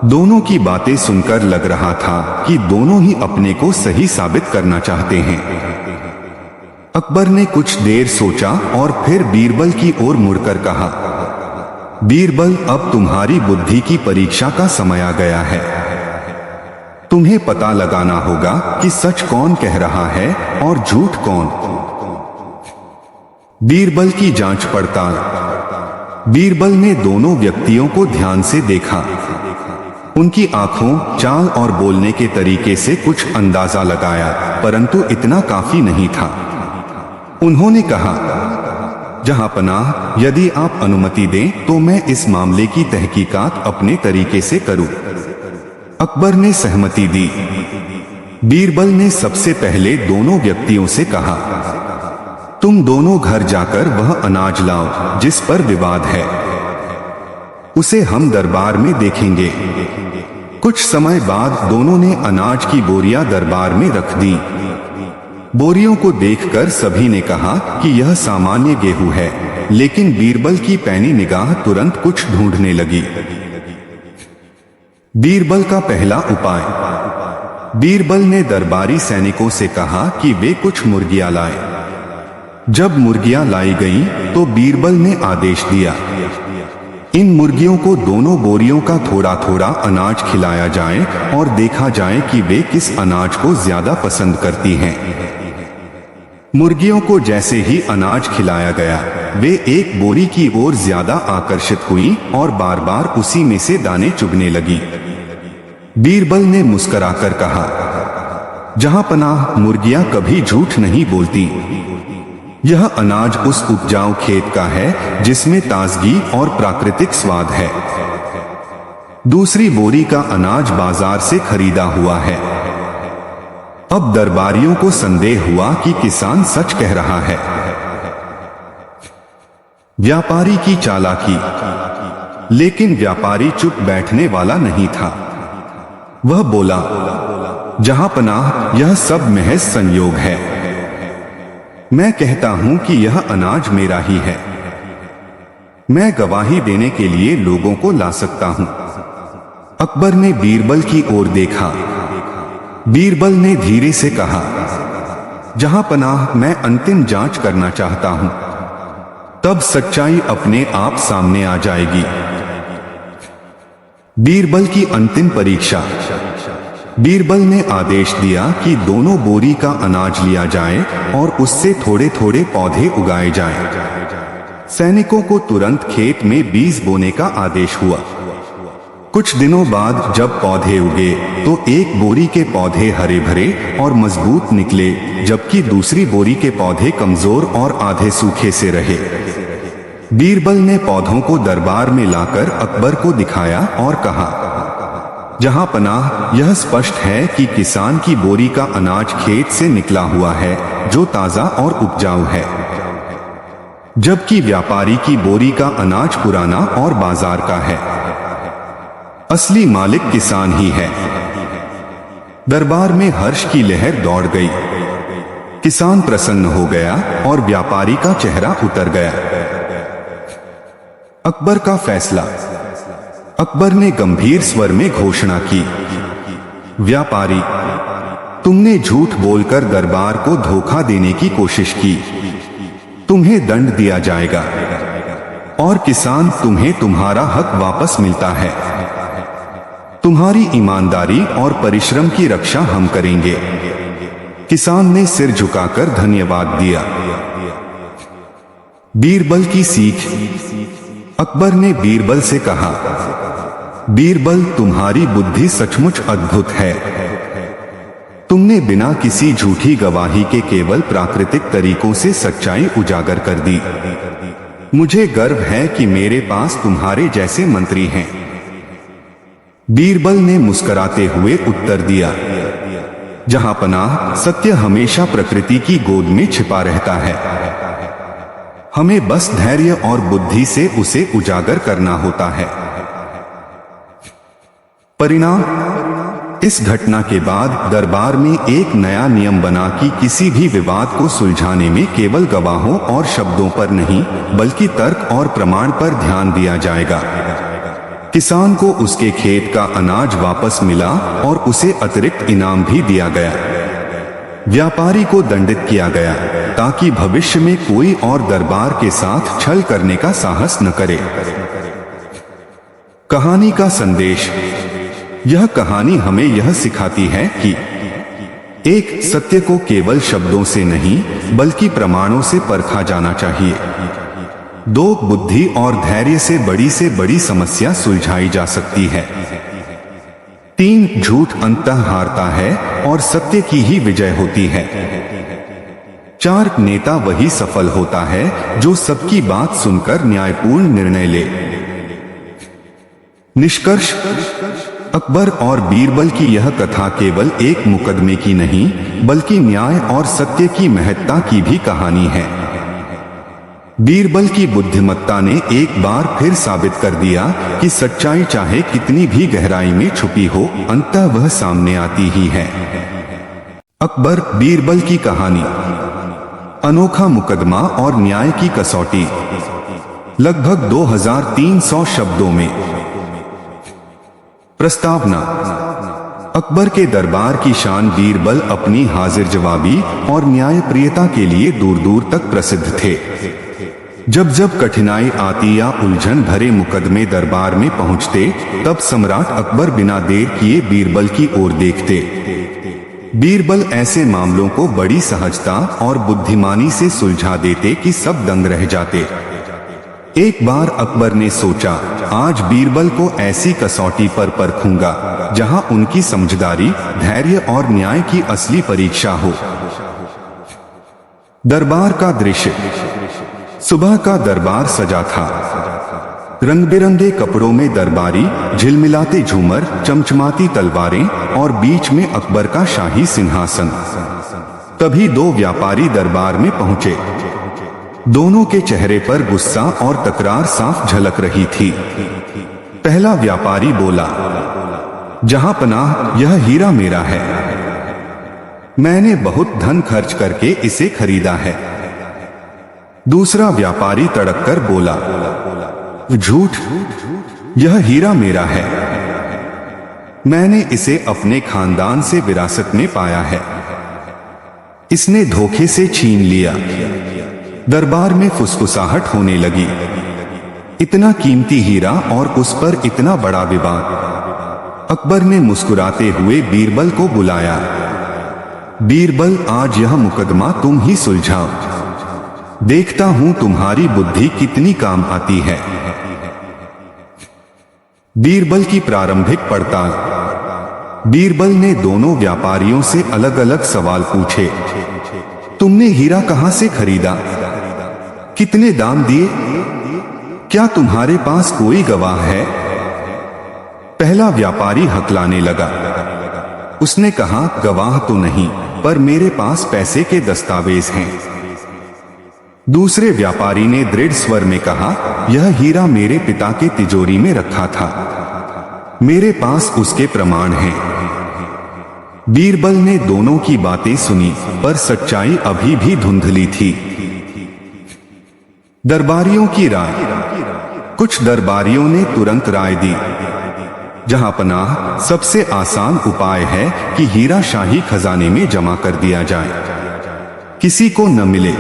दोनों की बातें सुनकर लग रहा था कि दोनों ही अपने को सही साबित करना चाहते हैं। अकबर ने कुछ देर सोचा और फिर बीरबल की ओर मुड़कर कहा, बीरबल, अब तुम्हारी बुद्धि की परीक्षा का समय आ गया है। तुम्हें पता लगाना होगा कि सच कौन कह रहा है और झूठ कौन। बीरबल की जांच पड़ताल। बीरबल ने दोनों व्यक्तियों को ध्यान से देखा। उनकी आंखों, चाल और बोलने के तरीके से कुछ अंदाजा लगाया, परंतु इतना काफी नहीं था। उन्होंने कहा, जहां पनाह, यदि आप अनुमति दें तो मैं इस मामले की तहकीकात अपने तरीके से करूं। अकबर ने सहमति दी। बीरबल ने सबसे पहले दोनों व्यक्तियों से कहा, तुम दोनों घर जाकर वह अनाज लाओ जिस पर विवाद है। उसे हम दरबार में देखेंगे। कुछ समय बाद दोनों ने अनाज की बोरियां दरबार में रख दी। बोरियों को देखकर सभी ने कहा कि यह सामान्य गेहूं है, लेकिन बीरबल की पैनी निगाह तुरंत कुछ ढूंढने लगी। बीरबल का पहला उपाय। बीरबल ने दरबारी सैनिकों से कहा कि वे कुछ मुर्गियां लाएं। जब मुर्गियां लाई गईं, तो बीरबल ने आदेश दिया, इन मुर्गियों को दोनों बोरियों का थोड़ा थोड़ा अनाज खिलाया जाए और देखा जाए कि वे किस अनाज को ज्यादा पसंद करती हैं। मुर्गियों को जैसे ही अनाज खिलाया गया, वे एक बोरी की ओर ज्यादा आकर्षित हुई और बार बार उसी में से दाने चुगने लगी। बीरबल ने मुस्कुराकर कहा, जहां पनाह, मुर्गियां कभी झूठ नहीं बोलती। यह अनाज उस उपजाऊ खेत का है जिसमें ताजगी और प्राकृतिक स्वाद है। दूसरी बोरी का अनाज बाजार से खरीदा हुआ है। अब दरबारियों को संदेह हुआ कि किसान सच कह रहा है। व्यापारी की चालाकी। लेकिन व्यापारी चुप बैठने वाला नहीं था। वह बोला, जहां पनाह, यह सब महज संयोग है। मैं कहता हूं कि यह अनाज मेरा ही है। मैं गवाही देने के लिए लोगों को ला सकता हूं। अकबर ने बीरबल की ओर देखा। बीरबल ने धीरे से कहा, जहां पनाह, मैं अंतिम जांच करना चाहता हूं, तब सच्चाई अपने आप सामने आ जाएगी। बीरबल की अंतिम परीक्षा। बीरबल ने आदेश दिया कि दोनों बोरी का अनाज लिया जाए और उससे थोड़े थोड़े पौधे उगाए जाएं। सैनिकों को तुरंत खेत में बीज बोने का आदेश हुआ। कुछ दिनों बाद जब पौधे उगे तो एक बोरी के पौधे हरे भरे और मजबूत निकले, जबकि दूसरी बोरी के पौधे कमजोर और आधे सूखे से रहे। बीरबल ने पौधों को दरबार में लाकर अकबर को दिखाया और कहा, जहां पनाह, यह स्पष्ट है कि किसान की बोरी का अनाज खेत से निकला हुआ है, जो ताजा और उपजाऊ है, जबकि व्यापारी की बोरी का अनाज पुराना और बाजार का है। असली मालिक किसान ही है। दरबार में हर्ष की लहर दौड़ गई। किसान प्रसन्न हो गया और व्यापारी का चेहरा उतर गया। अकबर का फैसला। अकबर ने गंभीर स्वर में घोषणा की, व्यापारी, तुमने झूठ बोलकर दरबार को धोखा देने की कोशिश की। तुम्हें दंड दिया जाएगा और किसान, तुम्हें तुम्हारा हक वापस मिलता है। तुम्हारी ईमानदारी और परिश्रम की रक्षा हम करेंगे। किसान ने सिर झुकाकर धन्यवाद दिया। बीरबल की सीख। अकबर ने बीरबल से कहा, बीरबल, तुम्हारी बुद्धि सचमुच अद्भुत है। तुमने बिना किसी झूठी गवाही के केवल प्राकृतिक तरीकों से सच्चाई उजागर कर दी। मुझे गर्व है कि मेरे पास तुम्हारे जैसे मंत्री हैं। बीरबल ने मुस्कुराते हुए उत्तर दिया, जहां पनाह, सत्य हमेशा प्रकृति की गोद में छिपा रहता है। हमें बस धैर्य और बुद्धि से उसे उजागर करना होता है। परिणाम। इस घटना के बाद दरबार में एक नया नियम बना कि किसी भी विवाद को सुलझाने में केवल गवाहों और शब्दों पर नहीं, बल्कि तर्क और प्रमाण पर ध्यान दिया जाएगा। किसान को उसके खेत का अनाज वापस मिला और उसे अतिरिक्त इनाम भी दिया गया। व्यापारी को दंडित किया गया ताकि भविष्य में कोई और दरबार के साथ छल करने का साहस न करे। कहानी का संदेश। यह कहानी हमें यह सिखाती है कि एक, सत्य को केवल शब्दों से नहीं बल्कि प्रमाणों से परखा जाना चाहिए। 2, बुद्धि और धैर्य से बड़ी समस्या सुलझाई जा सकती है। 3, झूठ अंततः हारता है और सत्य की ही विजय होती है। 4, नेता वही सफल होता है जो सबकी बात सुनकर न्यायपूर्ण निर्णय ले। निष्कर्ष। अकबर और बीरबल की यह कथा केवल एक मुकदमे की नहीं, बल्कि न्याय और सत्य की महत्ता की भी कहानी है। बीरबल की बुद्धिमत्ता ने एक बार फिर साबित कर दिया कि सच्चाई चाहे कितनी भी गहराई में छुपी हो, अंततः वह सामने आती ही है। अकबर बीरबल की कहानी। अनोखा मुकदमा और न्याय की कसौटी। लगभग 2300 शब्दों में। प्रस्तावना। अकबर के दरबार की शान। बीरबल अपनी हाजिर जवाबी और न्यायप्रियता के लिए दूर दूर तक प्रसिद्ध थे। जब जब कठिनाई आती या उलझन भरे मुकदमे दरबार में पहुंचते, तब सम्राट अकबर बिना देर किए बीरबल की ओर देखते। बीरबल ऐसे मामलों को बड़ी सहजता और बुद्धिमानी से सुलझा देते कि सब दंग रह जाते। एक बार अकबर ने सोचा, आज बीरबल को ऐसी कसौटी पर परखूंगा जहां उनकी समझदारी, धैर्य और न्याय की असली परीक्षा हो। दरबार का दृश्य। सुबह का दरबार सजा था। रंग बिरंगे कपड़ों में दरबारी, झिलमिलाते झूमर, चमचमाती तलवारें और बीच में अकबर का शाही सिंहासन। तभी 2 व्यापारी दरबार में पहुंचे। दोनों के चेहरे पर गुस्सा और तकरार साफ झलक रही थी। पहला व्यापारी बोला, जहां पनाह, यह हीरा मेरा है। मैंने बहुत धन खर्च करके इसे खरीदा है। दूसरा व्यापारी तड़क कर बोला, झूठ, यह हीरा मेरा है। मैंने इसे अपने खानदान से विरासत में पाया है। इसने धोखे से छीन लिया। दरबार में फुसफुसाहट होने लगी। इतना कीमती हीरा और उस पर इतना बड़ा विवाद। अकबर ने मुस्कुराते हुए बीरबल को बुलाया। बीरबल, आज यह मुकदमा तुम ही सुलझाओ। देखता हूं तुम्हारी बुद्धि कितनी काम आती है। बीरबल की प्रारंभिक पड़ताल। बीरबल ने दोनों व्यापारियों से अलग अलग सवाल पूछे। तुमने हीरा कहां से खरीदा? कितने दाम दिए? क्या तुम्हारे पास कोई गवाह है? पहला व्यापारी हकलाने लगा। उसने कहा, गवाह तो नहीं, पर मेरे पास पैसे के दस्तावेज हैं। दूसरे व्यापारी ने दृढ़ स्वर में कहा, यह हीरा मेरे पिता के तिजोरी में रखा था। मेरे पास उसके प्रमाण हैं। बीरबल ने दोनों की बातें सुनी, पर सच्चाई अभी भी धुंधली थी। दरबारियों की राय। कुछ दरबारियों ने तुरंत राय दी, जहां पनाह, सबसे आसान उपाय है कि हीरा शाही खजाने में जमा कर दिया जाए, किसी को न मिले।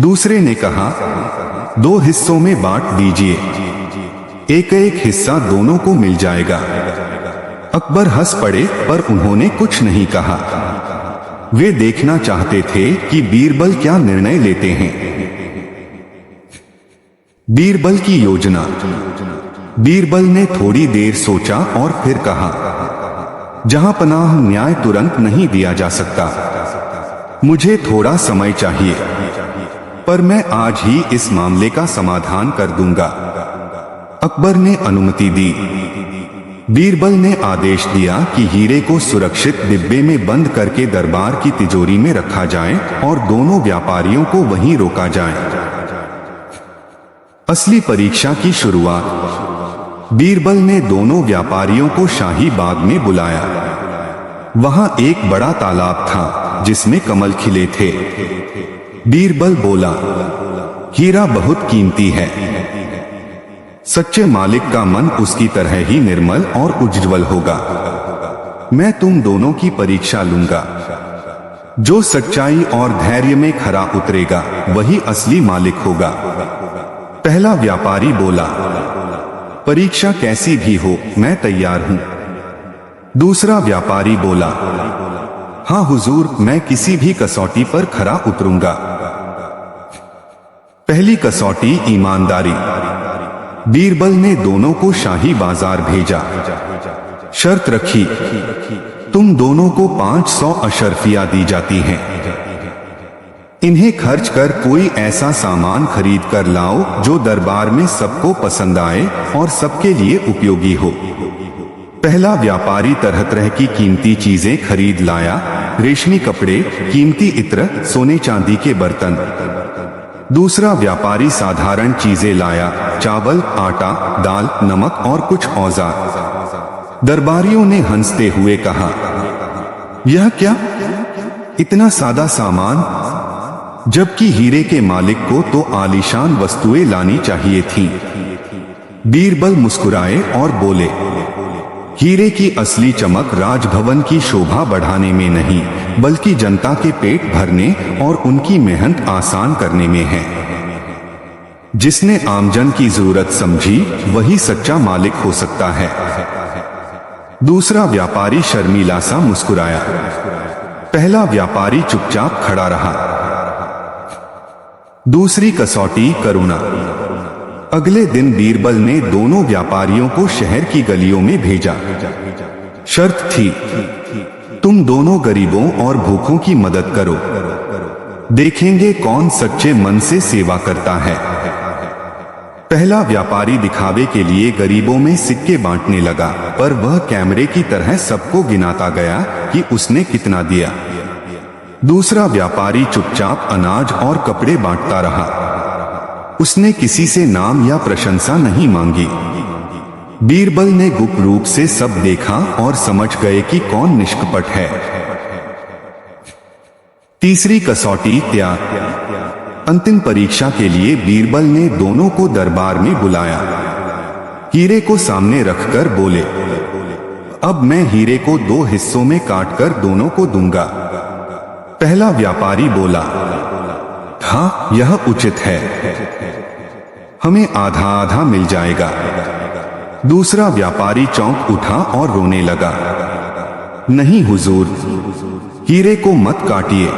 दूसरे ने कहा, 2 हिस्सों में बांट दीजिए, एक एक हिस्सा दोनों को मिल जाएगा। अकबर हंस पड़े, पर उन्होंने कुछ नहीं कहा। वे देखना चाहते थे कि बीरबल क्या निर्णय लेते हैं। बीरबल की योजना। बीरबल ने थोड़ी देर सोचा और फिर कहा, जहां पनाह, न्याय तुरंत नहीं दिया जा सकता। मुझे थोड़ा समय चाहिए, पर मैं आज ही इस मामले का समाधान कर दूंगा। अकबर ने अनुमति दी। बीरबल ने आदेश दिया कि हीरे को सुरक्षित डिब्बे में बंद करके दरबार की तिजोरी में रखा जाए और दोनों व्यापारियों को वहीं रोका जाए। असली परीक्षा की शुरुआत। बीरबल ने दोनों व्यापारियों को शाही बाग में बुलाया। वहां एक बड़ा तालाब था जिसमें कमल खिले थे। बीरबल बोला, हीरा बहुत कीमती है। सच्चे मालिक का मन उसकी तरह ही निर्मल और उज्ज्वल होगा। मैं तुम दोनों की परीक्षा लूंगा। जो सच्चाई और धैर्य में खरा उतरेगा वही असली मालिक होगा। पहला व्यापारी बोला, परीक्षा कैसी भी हो, मैं तैयार हूं। दूसरा व्यापारी बोला, हाँ हुजूर, मैं किसी भी कसौटी पर खरा उतरूंगा। पहली कसौटी, ईमानदारी। बीरबल ने दोनों को शाही बाजार भेजा। शर्त रखी, तुम दोनों को 500 अशर्फिया दी जाती हैं। इन्हें खर्च कर कोई ऐसा सामान खरीद कर लाओ जो दरबार में सबको पसंद आए और सबके लिए उपयोगी हो। पहला व्यापारी तरह तरह की कीमती चीजें खरीद लाया। रेशमी कपड़े, कीमती इत्र, सोने चांदी के बर्तन। दूसरा व्यापारी साधारण चीजें लाया, चावल, आटा, दाल, नमक और कुछ औजार। दरबारियों ने हंसते हुए कहा, यह क्या, इतना सादा सामान? जबकि हीरे के मालिक को तो आलीशान वस्तुएं लानी चाहिए थीं। बीरबल मुस्कुराए और बोले, हीरे की असली चमक राजभवन की शोभा बढ़ाने में नहीं, बल्कि जनता के पेट भरने और उनकी मेहनत आसान करने में है। जिसने आमजन की जरूरत समझी वही सच्चा मालिक हो सकता है। दूसरा व्यापारी शर्मीला सा मुस्कुराया। पहला व्यापारी चुपचाप खड़ा रहा। दूसरी कसौटी, करुणा। अगले दिन बीरबल ने दोनों व्यापारियों को शहर की गलियों में भेजा। शर्त थी, तुम दोनों गरीबों और भूखों की मदद करो। देखेंगे कौन सच्चे मन से सेवा करता है। पहला व्यापारी दिखावे के लिए गरीबों में सिक्के बांटने लगा, पर वह कैमरे की तरह सबको गिनाता गया कि उसने कितना दिया। दूसरा व्यापारी चुपचाप अनाज और कपड़े बांटता रहा। उसने किसी से नाम या प्रशंसा नहीं मांगी। बीरबल ने गुप्त रूप से सब देखा और समझ गए कि कौन निष्कपट है। तीसरी कसौटी त्याग। अंतिम परीक्षा के लिए बीरबल ने दोनों को दरबार में बुलाया। हीरे को सामने रखकर बोले, अब मैं हीरे को 2 हिस्सों में काटकर दोनों को दूंगा। पहला व्यापारी बोला, हाँ यह उचित है, हमें आधा आधा मिल जाएगा। दूसरा व्यापारी चौंक उठा और रोने लगा, नहीं हुजूर, हीरे को मत काटिए।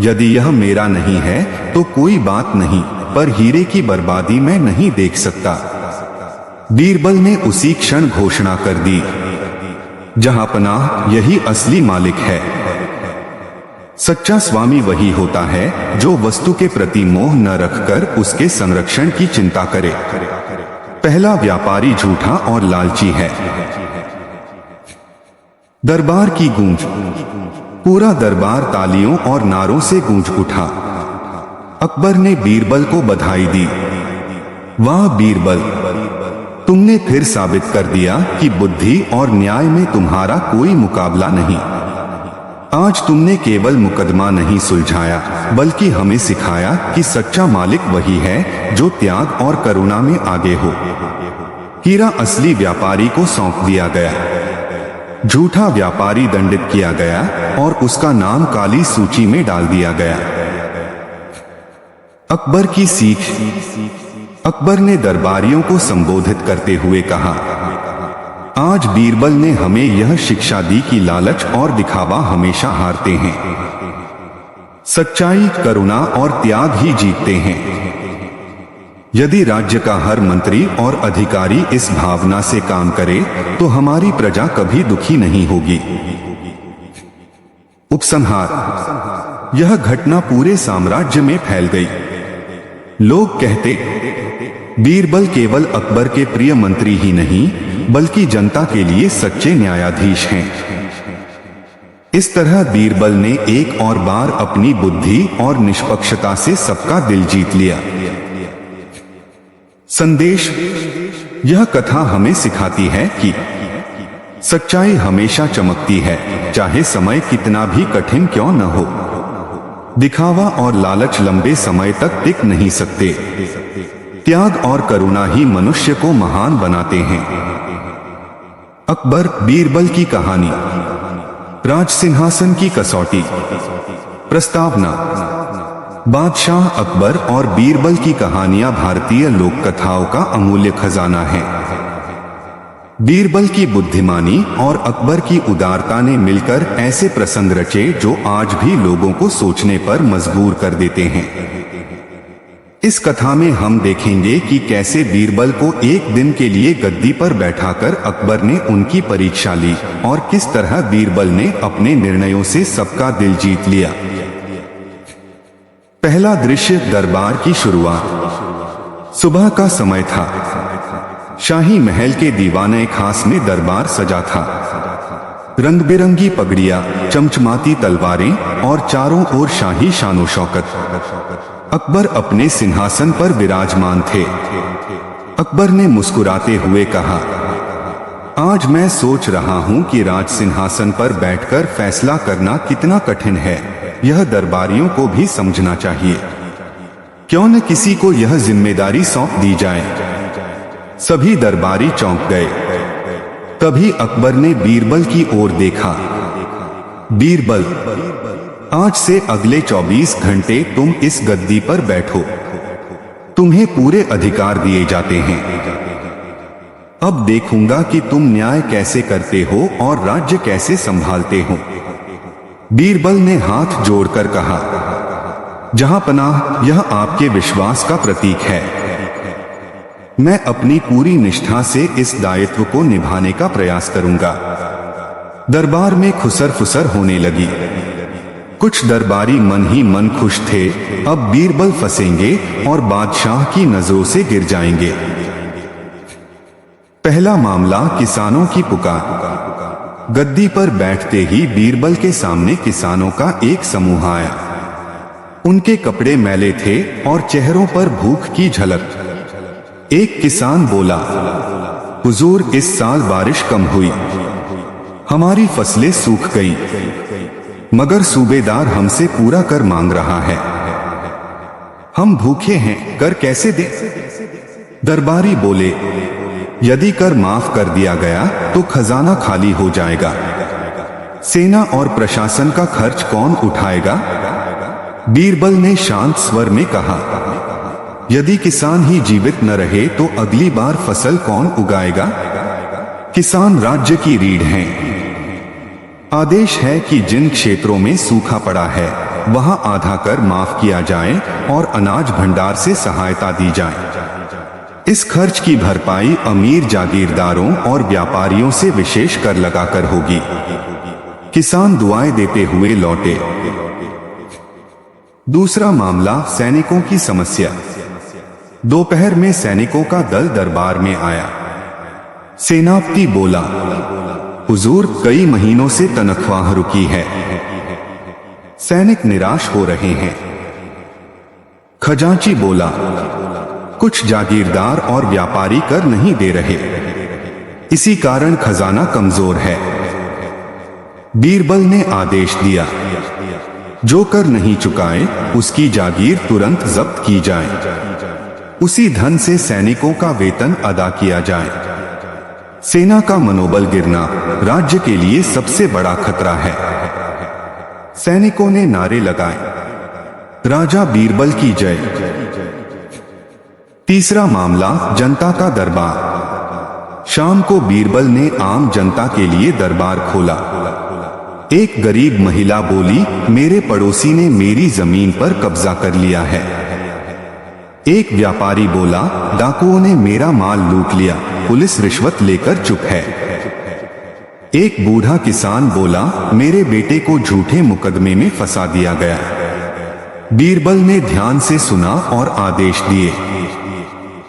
यदि यह मेरा नहीं है तो कोई बात नहीं, पर हीरे की बर्बादी मैं नहीं देख सकता। बीरबल ने उसी क्षण घोषणा कर दी, जहांपनाह यही असली मालिक है। सच्चा स्वामी वही होता है जो वस्तु के प्रति मोह न रखकर उसके संरक्षण की चिंता करे। पहला व्यापारी झूठा और लालची है। दरबार की गूंज। पूरा दरबार तालियों और नारों से गूंज उठा। अकबर ने बीरबल को बधाई दी। वाह बीरबल, तुमने फिर साबित कर दिया कि बुद्धि और न्याय में तुम्हारा कोई मुकाबला नहीं। आज तुमने केवल मुकदमा नहीं सुलझाया, बल्कि हमें सिखाया कि सच्चा मालिक वही है जो त्याग और करुणा में आगे हो। हीरा असली व्यापारी को सौंप दिया गया। झूठा व्यापारी दंडित किया गया और उसका नाम काली सूची में डाल दिया गया। अकबर की सीख। अकबर ने दरबारियों को संबोधित करते हुए कहा, आज बीरबल ने हमें यह शिक्षा दी कि लालच और दिखावा हमेशा हारते हैं। सच्चाई, करुणा और त्याग ही जीतते हैं। यदि राज्य का हर मंत्री और अधिकारी इस भावना से काम करे तो हमारी प्रजा कभी दुखी नहीं होगी। उपसंहार। यह घटना पूरे साम्राज्य में फैल गई। लोग कहते, बीरबल केवल अकबर के प्रिय मंत्री ही नहीं बल्कि जनता के लिए सच्चे न्यायाधीश हैं। इस तरह बीरबल ने एक और बार अपनी बुद्धि और निष्पक्षता से सबका दिल जीत लिया। संदेश। यह कथा हमें सिखाती है कि सच्चाई हमेशा चमकती है, चाहे समय कितना भी कठिन क्यों न हो। दिखावा और लालच लंबे समय तक टिक नहीं सकते। त्याग और करुणा ही मनुष्य को महान बनाते हैं। अकबर बीरबल की कहानी। राज सिंहासन की कसौटी। प्रस्तावना। बादशाह अकबर और बीरबल की कहानियां भारतीय लोक कथाओं का अमूल्य खजाना है। बीरबल की बुद्धिमानी और अकबर की उदारता ने मिलकर ऐसे प्रसंग रचे जो आज भी लोगों को सोचने पर मजबूर कर देते हैं। इस कथा में हम देखेंगे कि कैसे बीरबल को एक दिन के लिए गद्दी पर बैठाकर अकबर ने उनकी परीक्षा ली और किस तरह बीरबल ने अपने निर्णयों से सबका दिल जीत लिया। पहला दृश्य, दरबार की शुरुआत। सुबह का समय था। शाही महल के दीवाने खास में दरबार सजा था। रंग बिरंगी पगड़ियां, चमचमाती तलवारें और चारों ओर शाही शानो शौकत। अकबर अपने सिंहासन पर विराजमान थे। अकबर ने मुस्कुराते हुए कहा, आज मैं सोच रहा हूं कि राज सिंहासन पर बैठकर फैसला करना कितना कठिन है। यह दरबारियों को भी समझना चाहिए। क्यों न किसी को यह जिम्मेदारी सौंप दी जाए। सभी दरबारी चौंक गए। तभी अकबर ने बीरबल की ओर देखा। बीरबल, आज से अगले 24 घंटे तुम इस गद्दी पर बैठो। तुम्हें पूरे अधिकार दिए जाते हैं। अब देखूंगा कि तुम न्याय कैसे करते हो और राज्य कैसे संभालते हो। बीरबल ने हाथ जोड़कर कहा, जहांपनाह, यह आपके विश्वास का प्रतीक है। मैं अपनी पूरी निष्ठा से इस दायित्व को निभाने का प्रयास करूंगा। दरबार में खुसर फुसर होने लगी। कुछ दरबारी मन ही मन खुश थे, अब बीरबल फंसेंगे और बादशाह की नजरों से गिर जाएंगे। पहला मामला, किसानों की पुकार। गद्दी पर बैठते ही बीरबल के सामने किसानों का एक समूह आया। उनके कपड़े मैले थे और चेहरों पर भूख की झलक। एक किसान बोला, हुजूर, इस साल बारिश कम हुई, हमारी फसलें सूख गईं, मगर सूबेदार हमसे पूरा कर मांग रहा है। हम भूखे हैं, कर कैसे दें? दरबारी बोले, यदि कर माफ कर दिया गया तो खजाना खाली हो जाएगा। सेना और प्रशासन का खर्च कौन उठाएगा? बीरबल ने शांत स्वर में कहा, यदि किसान ही जीवित न रहे तो अगली बार फसल कौन उगाएगा? किसान राज्य की रीढ़ हैं। आदेश है कि जिन क्षेत्रों में सूखा पड़ा है वहां आधा कर माफ किया जाए और अनाज भंडार से सहायता दी जाए। इस खर्च की भरपाई अमीर जागीरदारों और व्यापारियों से विशेष कर लगाकर होगी। किसान दुआएं देते हुए लौटे। दूसरा मामला, सैनिकों की समस्या। दोपहर में सैनिकों का दल दरबार में आया। सेनापति बोला, हुजूर, कई महीनों से तनख्वाह रुकी है। सैनिक निराश हो रहे हैं। खजांची बोला, कुछ जागीरदार और व्यापारी कर नहीं दे रहे, इसी कारण खजाना कमजोर है। बीरबल ने आदेश दिया, जो कर नहीं चुकाए उसकी जागीर तुरंत जब्त की जाए, उसी धन से सैनिकों का वेतन अदा किया जाए। सेना का मनोबल गिरना राज्य के लिए सबसे बड़ा खतरा है। सैनिकों ने नारे लगाए, राजा बीरबल की जय। तीसरा मामला, जनता का दरबार। शाम को बीरबल ने आम जनता के लिए दरबार खोला। एक गरीब महिला बोली, मेरे पड़ोसी ने मेरी जमीन पर कब्जा कर लिया है। एक व्यापारी बोला, डाकुओं ने मेरा माल लूट लिया, पुलिस रिश्वत लेकर चुप है। एक बूढ़ा किसान बोला, मेरे बेटे को झूठे मुकदमे में फंसा दिया गया। बीरबल ने ध्यान से सुना और आदेश दिए,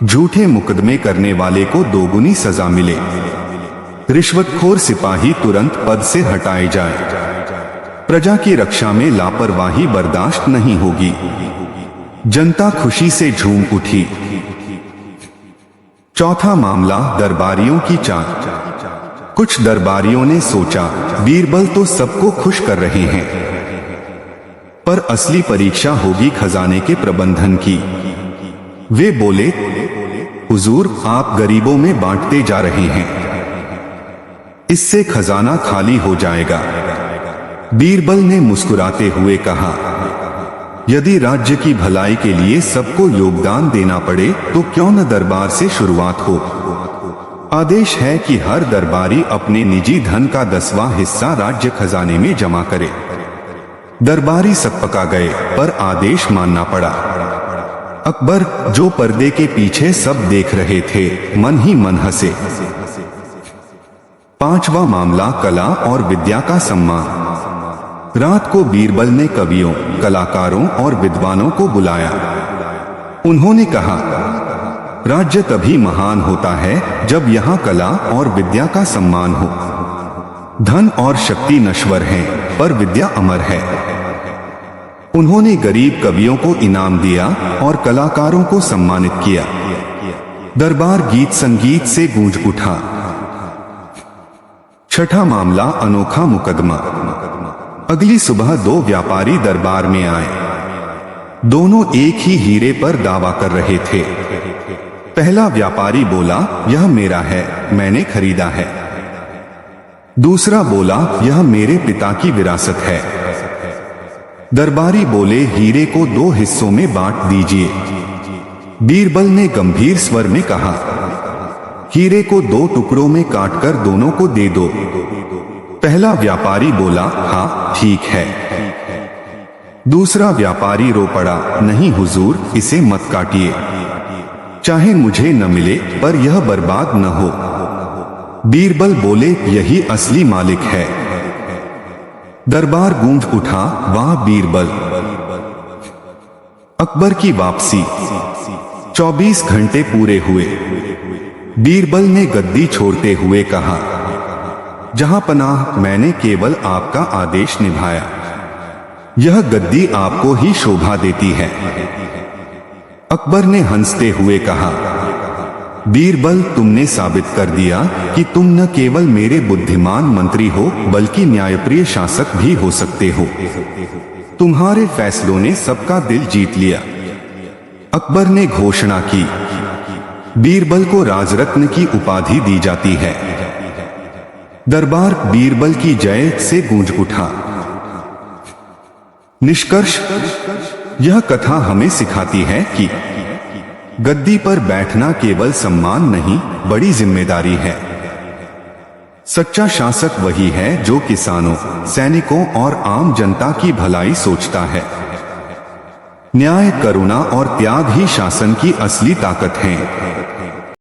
झूठे मुकदमे करने वाले को दोगुनी सजा मिले। रिश्वतखोर सिपाही तुरंत पद से हटाए जाए। प्रजा की रक्षा में लापरवाही बर्दाश्त नहीं होगी। जनता खुशी से झूम उठी। चौथा मामला, दरबारियों की चाल। कुछ दरबारियों ने सोचा, बीरबल तो सबको खुश कर रहे हैं, पर असली परीक्षा होगी खजाने के प्रबंधन की। वे बोले, हुजूर, आप गरीबों में बांटते जा रहे हैं, इससे खजाना खाली हो जाएगा। बीरबल ने मुस्कुराते हुए कहा, यदि राज्य की भलाई के लिए सबको योगदान देना पड़े तो क्यों न दरबार से शुरुआत हो। आदेश है कि हर दरबारी अपने निजी धन का 10वां हिस्सा राज्य खजाने में जमा करे। दरबारी सकपका गए, पर आदेश मानना पड़ा। अकबर, जो पर्दे के पीछे सब देख रहे थे, मन ही मन हंसे। पांचवा मामला, कला और विद्या का सम्मान। रात को बीरबल ने कवियों, कलाकारों और विद्वानों को बुलाया। उन्होंने कहा, राज्य तभी महान होता है जब यहाँ कला और विद्या का सम्मान हो। धन और शक्ति नश्वर हैं, पर विद्या अमर है। उन्होंने गरीब कवियों को इनाम दिया और कलाकारों को सम्मानित किया। दरबार गीत संगीत से गूंज उठा। छठा मामला, अनोखा मुकदमा। अगली सुबह दो व्यापारी दरबार में आए। दोनों एक ही हीरे पर दावा कर रहे थे। पहला व्यापारी बोला, यह मेरा है, मैंने खरीदा है। दूसरा बोला, यह मेरे पिता की विरासत है। दरबारी बोले, हीरे को 2 हिस्सों में बांट दीजिए। बीरबल ने गंभीर स्वर में कहा, हीरे को 2 टुकड़ों में काटकर दोनों को दे दो। पहला व्यापारी बोला, हाँ ठीक है। दूसरा व्यापारी रो पड़ा, नहीं हुजूर, इसे मत काटिए, चाहे मुझे न मिले पर यह बर्बाद न हो। बीरबल बोले, यही असली मालिक है। दरबार गूंज उठा, वाह बीरबल। अकबर की वापसी। 24 घंटे पूरे हुए। बीरबल ने गद्दी छोड़ते हुए कहा, जहां पनाह मैंने केवल आपका आदेश निभाया। यह गद्दी आपको ही शोभा देती है। अकबर ने हंसते हुए कहा, बीरबल, तुमने साबित कर दिया कि तुम न केवल मेरे बुद्धिमान मंत्री हो बल्कि न्यायप्रिय शासक भी हो सकते हो। तुम्हारे फैसलों ने सबका दिल जीत लिया। अकबर ने घोषणा की, बीरबल को राजरत्न की उपाधि दी जाती है। दरबार बीरबल की जय से गूंज उठा। निष्कर्ष, यह कथा हमें सिखाती है कि गद्दी पर बैठना केवल सम्मान नहीं, बड़ी जिम्मेदारी है। सच्चा शासक वही है जो किसानों, सैनिकों और आम जनता की भलाई सोचता है। न्याय, करुणा और त्याग ही शासन की असली ताकत हैं।